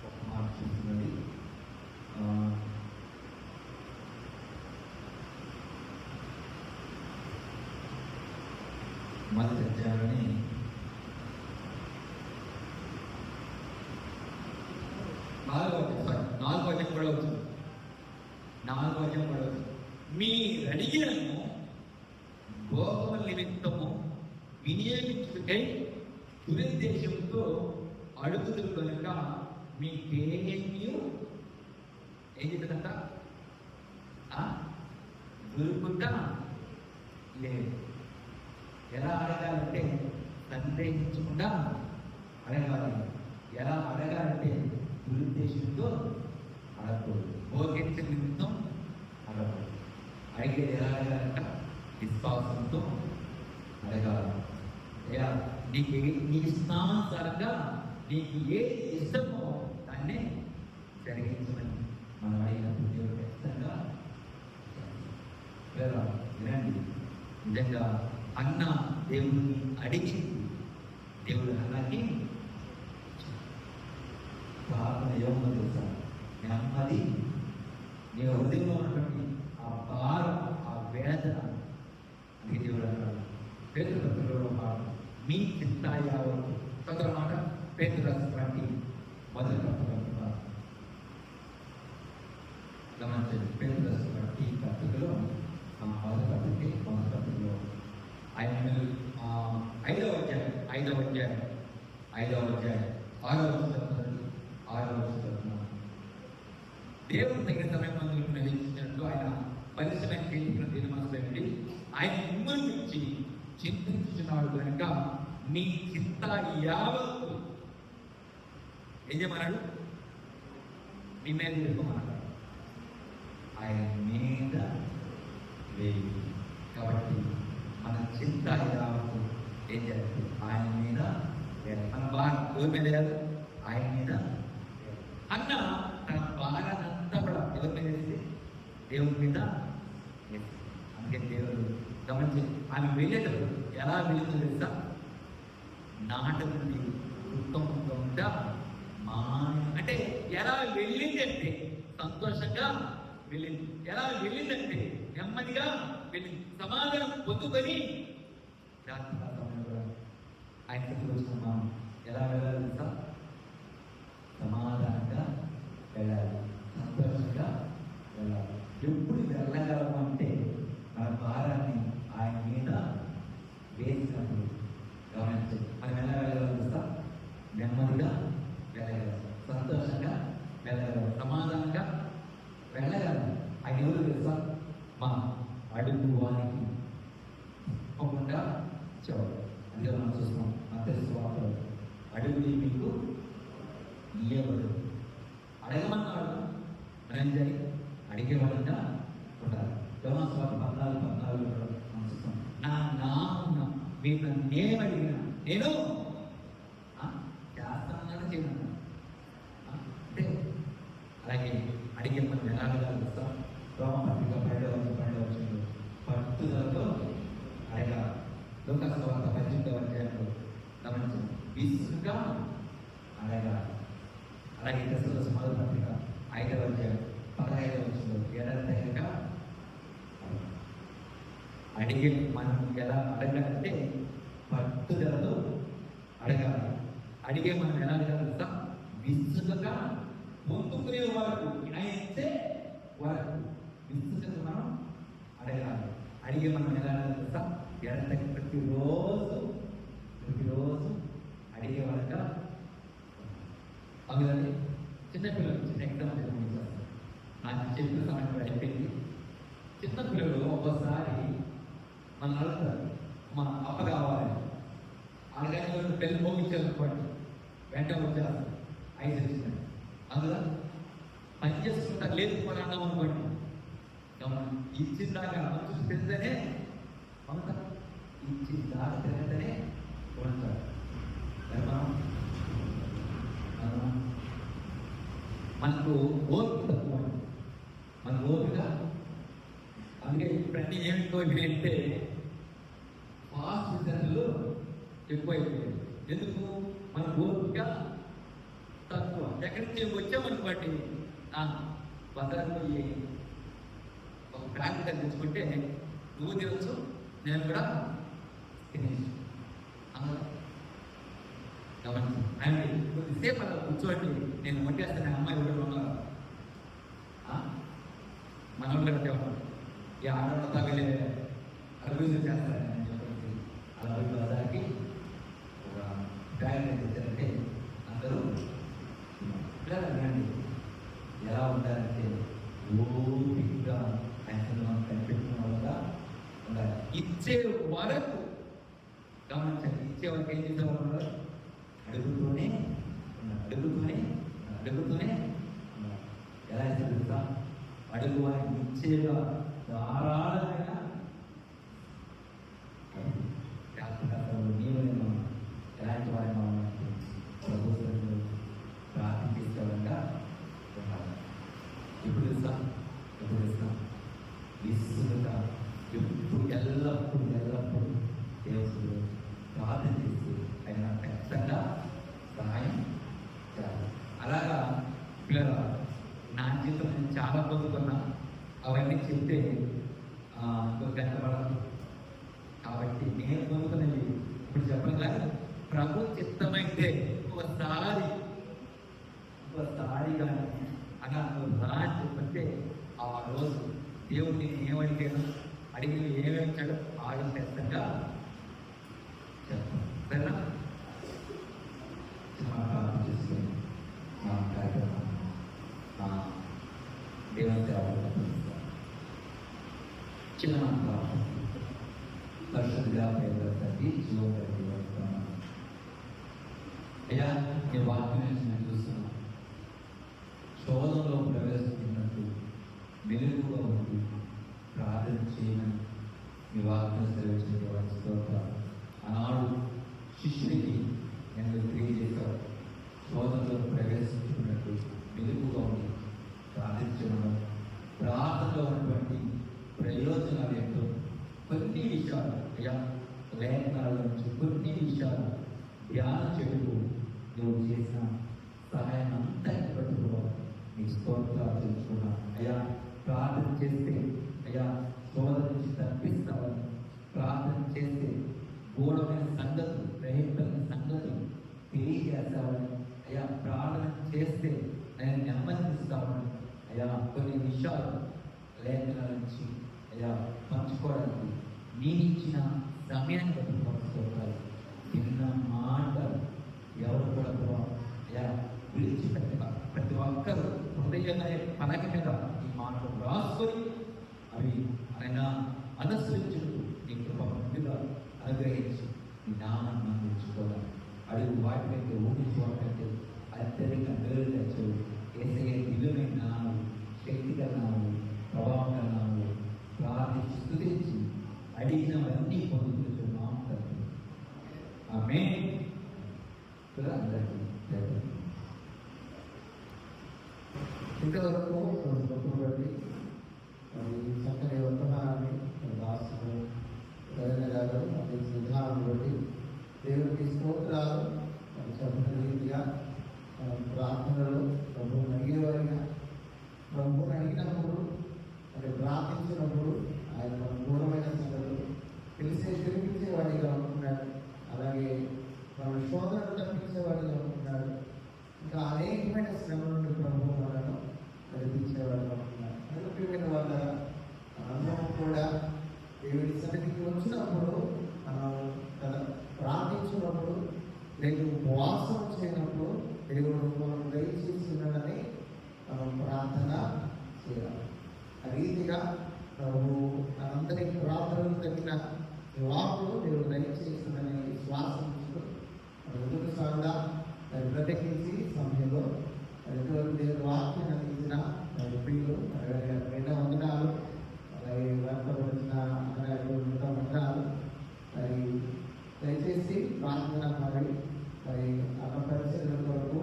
ఒక మాట చూస్తున్నది. మొదటి అధ్యాయాన్ని 4వ అధ్యాయం కూడా అవుతుంది. 4వ అధ్యాయం కూడా అవుతుంది. మీ అడిగినను భోగముల నిమిత్తము వినియోగించుకై దురుద్దేశంతో అడుగుతులు కనుక మీకేమీ ఏం చెప్తుందంట దొరుకుతా లేదు. ఎలా అడగాలంటే సందేహించకుండా అడగాలి. ఎలా అడగాలంటే దురుద్దేశంతో అడగకూడదు, భోగించిన నిమిత్తం అడగకూడదు. అడిగేది ఎలా అడగాలంట విశ్వాసంతో అడగాలి. అయ్యా నీకు నీ ఇష్టానుసారంగా నీకు ఏది ఇష్టమో దాన్ని జరిగించమని మనం అడిగినప్పుడు దేవుడు ఖచ్చితంగా వినండి. నిజంగా అన్న దేవుడిని అడిగి దేవుడు అన్నకి ప్రార్థన యోగం తెలుసా, నెమ్మది నీ హృదయంలో ఉన్నటువంటి ఆ భారం, ఆ వేదన అని దేవుడు అన్నాడు. పేతురు పత్రికలో మీ చిత్తాయాలు కొందరు మాట పేతురు రాసినటువంటి మొదటి పత్రిక గమనించండి. పేతురు రాసినటువంటి పత్రికలో మొదటి పత్రికలో ఆయన 5వ అధ్యాయం 6వ చదువుతున్నాను. దేవుడు తగిన సమయంలో నిర్వహించినట్లు ఆయన పరిశ్రమ తీర్మానం ఆయన మిమ్మల్ని నుంచి చింతించున్నాడు కనుక మీ చింత యావత్తు ఏం చేయమన్నాడు, మీ మీద పెట్టుకోమన్నాడు, ఆయన మీద లేదు. కాబట్టి మన చింత యావత్తు ఏం చేస్తుంది, ఆయన మీద మన భారం ఎవరి మీద లేదు, ఆయన మీద అన్న తన భారానంతా కూడా ఎవరి మీద వేస్తే దేవుడి మీద. అందుకే దేవుడు గమనించి ఆమె వెళ్ళేటప్పుడు ఎలా వెళ్ళిందో తెలుసా, నాటకుడి ఉత్తమంగా అంటే ఎలా వెళ్ళిందంటే సంతోషంగా వెళ్ళింది. ఎలా వెళ్ళిందంటే నెమ్మదిగా వెళ్ళింది, సమాధానం పొందుకొని ఆయన వచ్చిన ఎలా వెళ్ళాలి తెలుసా, సమాధానంగా వెళ్ళాలి, సంతోషంగా వెళ్ళాలి. ఎప్పుడు వెళ్ళగలము అంటే మన భారాన్ని ఆయన మీద వేసినప్పుడు. గమనించండి, మనం ఎలా వెళ్ళగలం తెలుసా, నెమ్మదిగా వెళ్ళగలం, సంతోషంగా వెళ్ళగలం. అడుగు వారికి తప్పకుండా చూడాలి. అందుకే మనం చూస్తున్నాం మత్తయి సువార్తలో అడుగుని మీకు ఇయ్యబడు. అడగమన్నాడు, మనం అడిగేవాళ్ళంగా ఉండాలి. యోహాను సువార్త 14:14 మనం చూస్తాం, నా నాన్న మీరు నన్ను అడిగినా నేను చేస్తానన్నా చేయను. అంటే అలాగే అడిగే మనం ఎలా అడగాలి? రోమపత్రిక 12 పట్టుదలతో అడగా. లూకాసు సువార్త 18వ అధ్యాయంలో గమనించండి, విసుగా అడగా. అలాగే తెస్సలోనికీయులకు మొదటి పత్రిక 5వ అధ్యాయం 15వ వచనంలో ఎడతెగక అడిగే మనం ఎలా అడగాలంటే పట్టుదలతో అడగాలి. అడిగే మనం ఎలా అడగాలి? విసుగగా పొందుకునే వరకు అయితే వరకు విసుగగా మనం అడగాలి. అడిగే మనం ఎలా అడగాలి? ఎడతెగక ప్రతిరోజు అడిగే వాళ్ళగా అవునండి. చిన్నపిల్లలు చిన్న ఎగ్జాంపుల్ నాకు చెప్పిన సమయం అయిపోయింది. చిన్నపిల్లలు ఒక్కోసారి మన అడుగుతారు, మా అప్ప కావాలి అలాగే పెళ్ళి మోగించాలనుకోండి, వెంటనే వచ్చేస్తారు 5 వచ్చిందండి. అందులో పని చేసుకుంటా లేకపోతే అన్నాం అనుకోండి, ఇచ్చిందాకా చూసి తింటేనే పంపుతారు, ఇచ్చిందాకా తింటేనే కొడతారు. మనకు ఓపిక తక్కువ, మన ఓపిక. అందుకే ఇప్పుడన్నీ ఏమిటంటే ఫాస్ట్ సెంటర్లు ఎక్కువైపోయాయి. ఎందుకు? మన ఓపిక తక్కువ. ఎక్కడి నుంచి వచ్చామనుకోండి, భద్రంగా పోయి ఒక ప్లాన్ తెచ్చుకుంటే నువ్వు తినచ్చు, నేను కూడా తినేసి అండి. కొద్దిసేపు అలా కూర్చోండి, నేను వంటేస్తాను, అమ్మాయి కూడా ఉన్నారు, మన వాళ్ళు కట్టేవాళ్ళు ఈ ఆడవాళ్ళ తగలే అభివృద్ధి చేస్తారని చెప్పేసి అలా దానికి ఒక డ్రాగన్ తెచ్చారంటే అందరూ పిల్లలండి ఎలా ఉంటారంటే ఓపికగా ఆయన కనిపెట్టిన వాళ్ళగా ఉండాలి. ఇచ్చే వరకు గమనించండి, ఇచ్చే వరకు ఏం చేసేవాళ్ళు? అడుగుతూనే ఎలా చదువుతా అడుగు వారికి ఇచ్చేగా ధారాళమైన నీవైనా ఎలాంటి వారిని ప్రభుత్వంలో ప్రార్థించేవాళ్ళంగా ఉండాలి. ఎప్పుడు ఇస్తాం విసుగుగా ఎల్లప్పుడు దేవుడు ప్రార్థన చేసి ఆయన ఖచ్చితంగా సహాయం చేయాలి. అలాగా పిల్లల నా జీవితం నేను చాలా పొందుకున్నా, అవన్నీ చెప్తే గంటపడదు. కాబట్టి నేను పొందుకున్నది ఇప్పుడు చెప్పడం కాదు, ప్రభు చిత్తమైతే ఒకసారి కానీ అలా రా అని చెప్పంటే ఆ రోజు దేవుడు నేను ఏమడిగాను, అడిగి ఏమేమిచ్చాడో ఆడిన ఖచ్చితంగా చెప్తాను. సరేనా? చేసుకుని మా కార్యక్రమం దేవుని చిన్న పరిశుద్ధిగా పేరుకి జీవోపడి వస్తున్నాను. అయ్యా నీ వాక్యం నేను చూస్తున్నాను, శోధనలో ప్రవేశిస్తున్నట్టు మెలుగుగా ఉండి ప్రార్థన చేయమని మీ వాక్యం సెలవు. ఆనాడు శిష్యుడికి నేను తెలియజేశాను, శోధనలో ప్రవేశించుకున్నట్టు మెలుగుగా ఉండి ప్రార్థించడం, ప్రార్థనలో ఉన్నటువంటి ప్రయోజనాలు ఏంటో కొన్ని విషయాలు అయ్యా లేఖనాల నుంచి కొన్ని విషయాలు ధ్యానం చేస్తూ నువ్వు చేసిన సహాయం అంతా పట్టుకోవాలి. నీ స్తోత్రాలు తెలుసుకున్నా అయ్యా. ప్రార్థన చేస్తే అయ్యా శోధన నుంచి తప్పిస్తావని, ప్రార్థన చేస్తే గూఢమైన సంగతులు, రహితమైన సంగతులు తెలియజేస్తావని అయ్యా. ప్రార్థన చేస్తే నేను నెమ్మదిస్తామని అయ్యా. కొన్ని విషయాలు లేఖనాల నుంచి అయ్యా పంచుకోవడానికి నేను ఇచ్చిన సమయాన్ని బట్టి పంచుకోవాలి. చిన్న మాటలు ఎవరు కూడా అయ్యా విడిచిపెట్టగా ప్రతి ఒక్కరు హృదయ పలక మీద ఈ మాటలు రాసుకొని అవి ఆయన కంటే ఊహించుకోవడం కంటే అత్యధిక మేలు తెచ్చు ఏసయ్య విలువైన నామం, శక్తి కన్నాము, ప్రభావం కన్నాము, ప్రార్థించి స్తుతించి అడిగినవన్నీ పొందుతున్నాం తండ్రి. ఆమేన్. అందరికీ ఇంతవరకు బట్టి మరి చక్కని వర్తమానాన్ని దాసులు రవీంద్ర గారు అందించిన విధానం బట్టి దేవుడికి స్తోత్రాలు. మరి చెప్పిన రీతిగా ప్రార్థనలు ప్రభువుని అడిగేవారిగా, ప్రభువుని అడిగినప్పుడు మరి ప్రార్థించినప్పుడు ఆయన మన దూరమైన సంగతులు తెలిపించేవాడిగా ఉంటున్నాడు. అలాగే మన శోధనలు తప్పించేవాడిగా ఉంటున్నాడు. ఇంకా అనేకమైన శ్రమ నుండి ప్రభువు మనను నడిపించేవాడిగా ఉంటున్నాడు. అనుకున్న వాళ్ళ అందరం కూడా దేవుడి సన్నిధికి వచ్చినప్పుడు మనం ప్రార్థించినప్పుడు లేదు ఉపవాసం చేయనప్పుడు దేవుడు మనం దయచేసి ఉన్నాడని మనం ప్రార్థన చేయాలి. ఆ రీతిగా ప్రభు అందరి ప్రార్థనలు తగిన జవాబులు దేవుడు దయచేసిందని విశ్వాసం ముందుకు సాగుదా. ప్రత్యేకించి సమయంలో దేవుడు వాక్యం అందించిన ప్రియులు రెండో వందనాలు, అలాగే వర్తపడిన వందనాలు. మరి దయచేసి ప్రార్థన మరి అన్న పరిచయం కొరకు,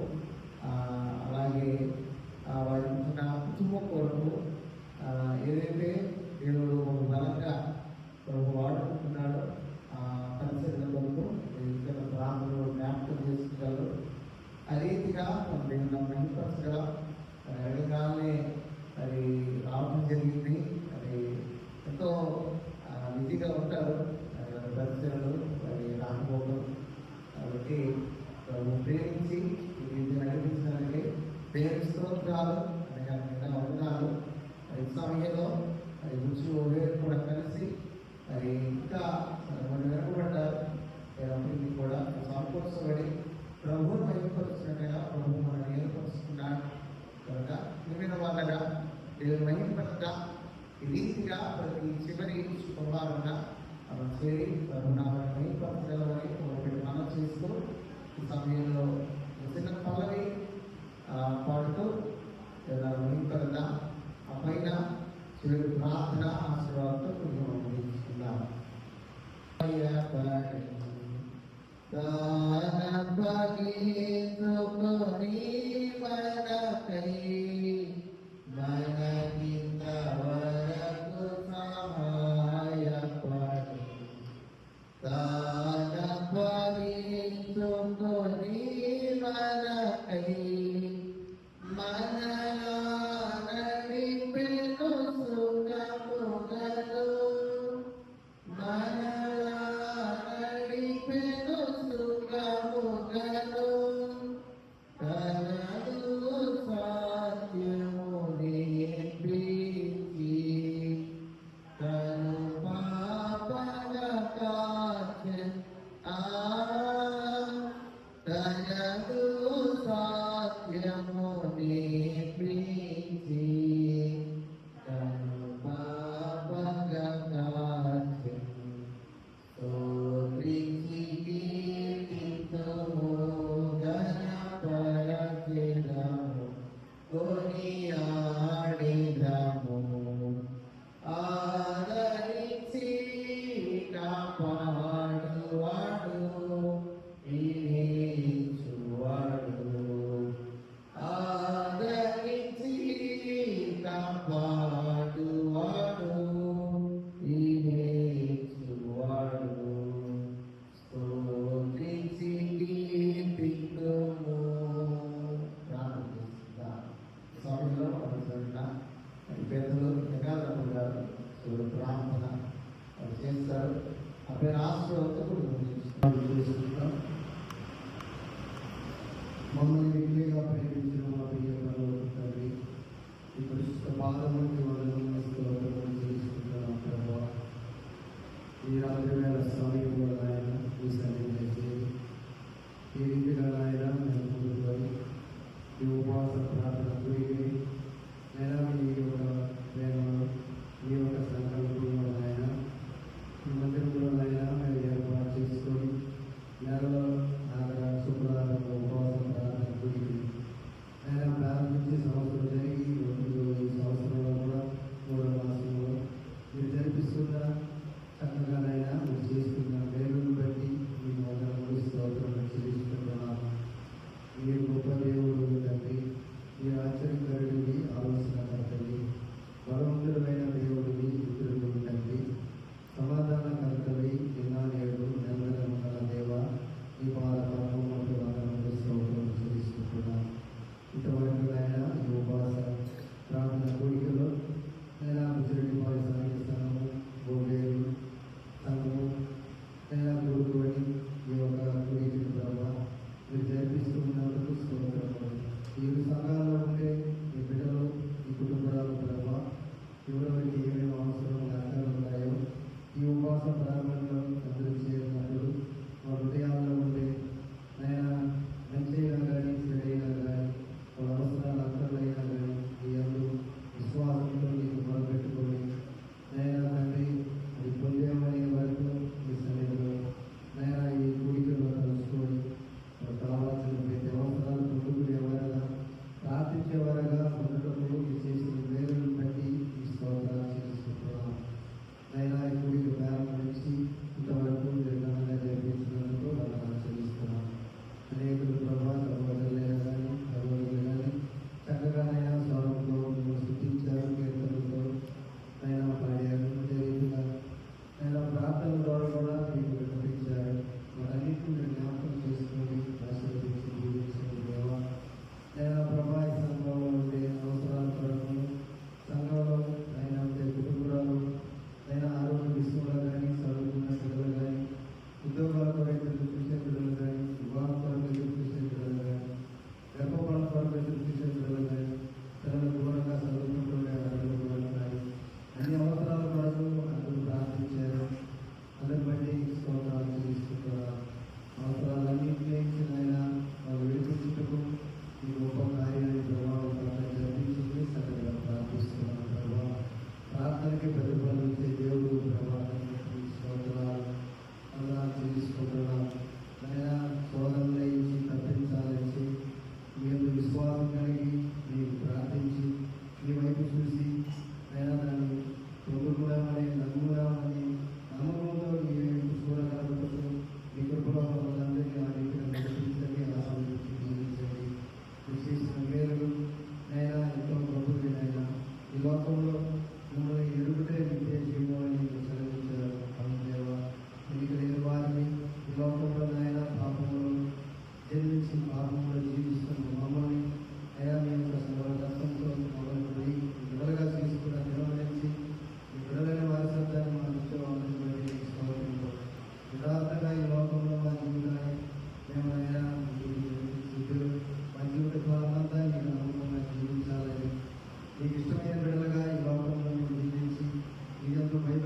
అలాగే వారి ఉంటున్న కుటుంబం కొరకు ఏదైతే దేవుడు బలంగా వాడుకుంటున్నాడో ఆ పరిచయం కొరకు ఇతర ప్రాంతంలో జ్ఞాపకం చేసుకుంటారు. ఆ రీతిగా మన దేవుడు మహిమపరచగా అడగానే అది రావడం జరిగింది. అది ఎంతో బిజీగా ఉంటారు పరిచయాలు అది రాకపోవడం. కాబట్టి ప్రేమించి ఇది నడిపించడానికి దేవుని స్తోత్రాలు అనగా వందనాలు. మరి సమయంలో అది రుచి కూడా కలిసి మరి ఇంకా మనం వెనకబడ్డారు. అప్పటికి కూడా సమకూర్చబడి ప్రభువు మహిమపరుస్తున్నట్టుగా ప్రభు మనల్ని ఏర్పరుస్తున్నాడు కనుక వివిధ వాళ్ళగా దేవుని మహిమపరచగా ఈ రీతిగా ప్రతి చివరి శుభవారంగా మనం చేరి ప్రభునామని మహిమపరచగలమని ఒకటి మనం చేస్తూ ఈ సమయంలో చిన్న పల్లవి పాడుతూ మహిమపరదా ఆ పైన చివరి ప్రార్థన ఆశీర్వాదంతో తీసుకుందాం. దానపగిసుకొని మనకై మనకింత వరకు సహాయపడి దానపగిసుకొని మనకై మనలా నడిపెను సుఖముగను మనలా నడిపెను సుఖముగను తనదు సాధ్యము నేర్పించి తను పాపల కాచెన్ తనదు సాధ్యము నేర్పించి తను పాపల కాచెన్ స్తోత్రించి కీర్తింతుము ఘనపరచెదము కొనియాడెదము ఆదరించి కాపాడువాడు ఈచువాడు ఆదరించి కాపాడువాడు ఈచువాడు స్తోత్రించి కీర్తింతుము. స్వామిలో పెద్దలు జగాలప్పుడు గారు ప్రార్థన చేస్తారు. అప్పుడు రాష్ట్రంతో చేసుకుంటాం. మమ్మల్ని విలువగా ప్రేమించిన మా ప్రియతలు తండ్రి, ఈ పరిశుద్ధ పాదములకి చేసుకుంటున్నాం ప్రభావ. ఈ రాత్రి వేళ సమయంలో ఆయన ఈ సన్నిధి ఈ రీతిగా ఆయన మేము ముందుకొని ఈ ఉపవాస ప్రార్థన గురికి నేను ఈ యొక్క ప్రేమలో ఈ యొక్క సంకల్పంలో ఆయన ఈ మందిరంలో ఆయన మేము ఏర్పాటు చేసుకొని నెలలో శుక్రవారం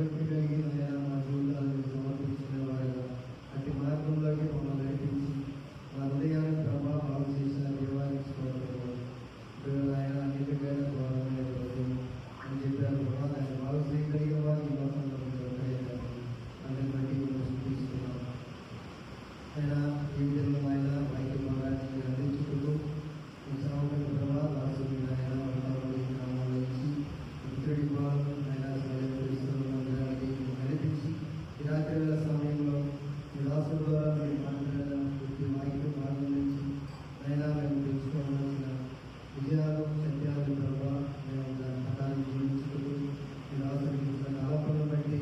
భయభక్తి కలిగి ఆయన మా జీవితాన్ని సమర్పించిన వారిగా అట్టి మార్గంలోకి మమ్మల్ని నడిపించి మా హృదయాన్ని ప్రభావ బాగు చేసిన దేవానికి స్తోత్రములు. ఇప్పుడు ఆయన అన్నిటికైన ద్వారమైన ప్రభు అని చెప్పారు ప్రభావ దాన్ని బాగు చేయగలిగిన వారు ఈ లోకంలో అందరిని బట్టి మేము తీసుకున్నాం. ఆయన ఈ విధంగా ఆయన మైకి భాగాన్ని అందించుకుంటూ ఈ సమగ్ర ప్రభావ రాసు ఆయన గ్రామాల నుంచి మిత్రుడి భాగం ఆయన నడిపించి ఈ రాత్రి వేళ సమయంలో ఈ రాసు ద్వారా మీరు మాట్లాడిన ప్రతి మైకి భాగం నుంచి అయినా మేము తెలుసుకోవాల్సిన విజయాలు సత్యాలు ప్రభావ మేము దాని పదాన్ని జీవించుకుంటూ ఈ రాసుని ఆలోపనలు బట్టి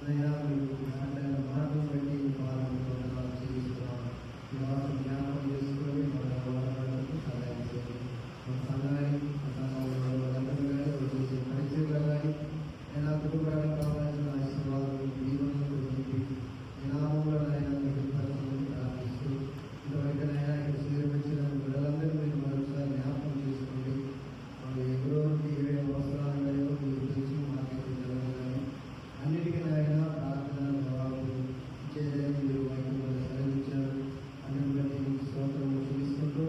అయినా మీరు మాట్లాడిన మార్గం బట్టి వారం చేస్తున్నాం. ఈ రాసు జ్ఞాపకం చేసుకొని మన వారాలకు సహాయం చేయండి. మన సంఘాన్ని చేసే పరిచయంలో కానీ అయినా కుటుంబాలకు కావాల్సిన ఆశీర్వాదాలు దీవెనలు చెప్పి నినామంలో అయినా మీకు పరిచయం ప్రార్థిస్తూ ఇంతవరకునైనా ఇక్కడ చేరువచ్చిన బిడ్డలందరూ మీరు మరొకసారి జ్ఞాపకం చేసుకోండి. వాళ్ళు ఎవరికి ఏ అవసరాలు ఉన్నాయో మీరు తెలుసు, మాకైతే తెలియదు కానీ అన్నిటికైనా ప్రార్థన జవాబులు ఇచ్చేదని మీరు వాక్యంలో సెలవించారు. అన్నిటి బట్టి మీకు స్తోత్రములు చెల్లిస్తుంటూ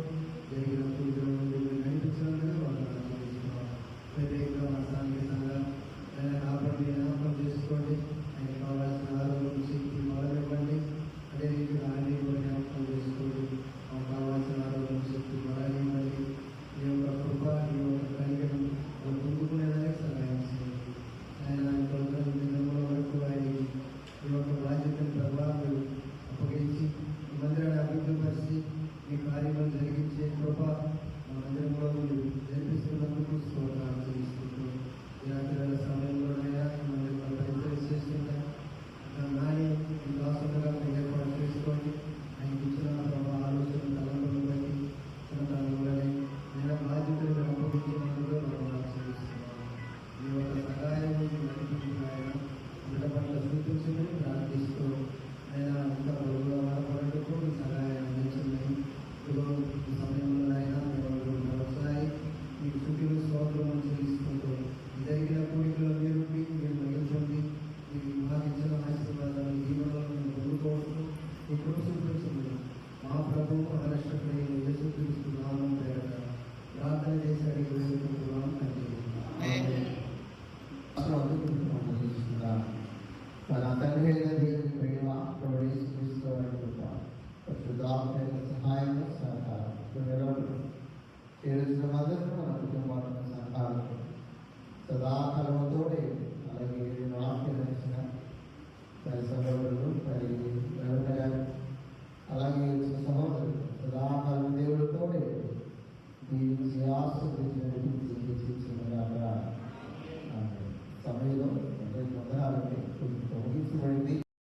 జరిగిన పూజలు మీరు నడిపించినందుకు వాళ్ళు ఆశీర్వదిస్తున్నాం. ప్రత్యేకంగా మా స్థానిక సంఘం ఆయన కాపాడి జ్ఞాపకం చేసుకోండి. ఆయన కావాల్సిన ఆరోగ్యం శక్తి మొదలవ్వండి. అదే రీతిగా ఆయన కూడా జ్ఞాపకం చేసుకోండి. మాకు కావాల్సిన ఆరోగ్యం శక్తి మొదలవ్వండి. ఈ యొక్క కృప ఈ యొక్క కనికరం పొందుకునేదానికి సహాయం చేయండి. ఆయన దినముల వరకు ఆయన ఈ యొక్క బాధ్యతను ప్రభావం అప్పగించి ఈ మందిరాన్ని అభివృద్ధిపరిచి మీ కార్యంలో జరిగించే కృప మా మందిరంలో మీరు జరిపిస్తున్నందుకు స్తోత్రాలు చెల్లిస్తుంటూ ఈ రాత్రి సమయంలోనైనా ఈ మందిరంలో పరిచయం చేస్తున్నాయి. నాని ఈ దాసులుగా మీరు ఏర్పాటు చేసుకోండి. ఆయనకి ఇచ్చిన ప్రభావ ఆలోచన తలంపులను బట్టి చిన్నతనంలోనే నేను బాధ్యతలు అప్పగించినందుకు మనం చెల్లిస్తున్నాను. ఈ యొక్క సహాయం నడిపించిన ఆయన బిడ్డ పట్ల చూపించమని ప్రార్థిస్తూ ఆయన ఇంకా బరువుగా వాడపడటకు ఈ సహాయం అందించమని ఈ సమయంలో ఆయన మరొకసారి మీకు చుట్టూ స్తోత్రం చెల్లిస్తుంటూ జరిగిన కోరికలో మీరు మగిల్చండి. మీకు భావించిన ఆశీర్వాదాలు జీవనాలను మేము పొందుకోవచ్చు. ఈ కృప చూపించమని మా ప్రభువు మహారాష్ట్రపతి యేసుక్రీస్తు నామం పేరట ప్రార్థన చేసి అడిగి వేడుకుంటున్నాం తండ్రి. మన తండ్రి దేవుని ప్రేమ ప్రవేశిస్తున్న సహాయం సహకారం చేసిన మద్దతు మన కుటుంబాలను సహకారం సదాకాలంతో అలాగే వాక్యం నచ్చిన సహోదరులు మరి గారు అలాగే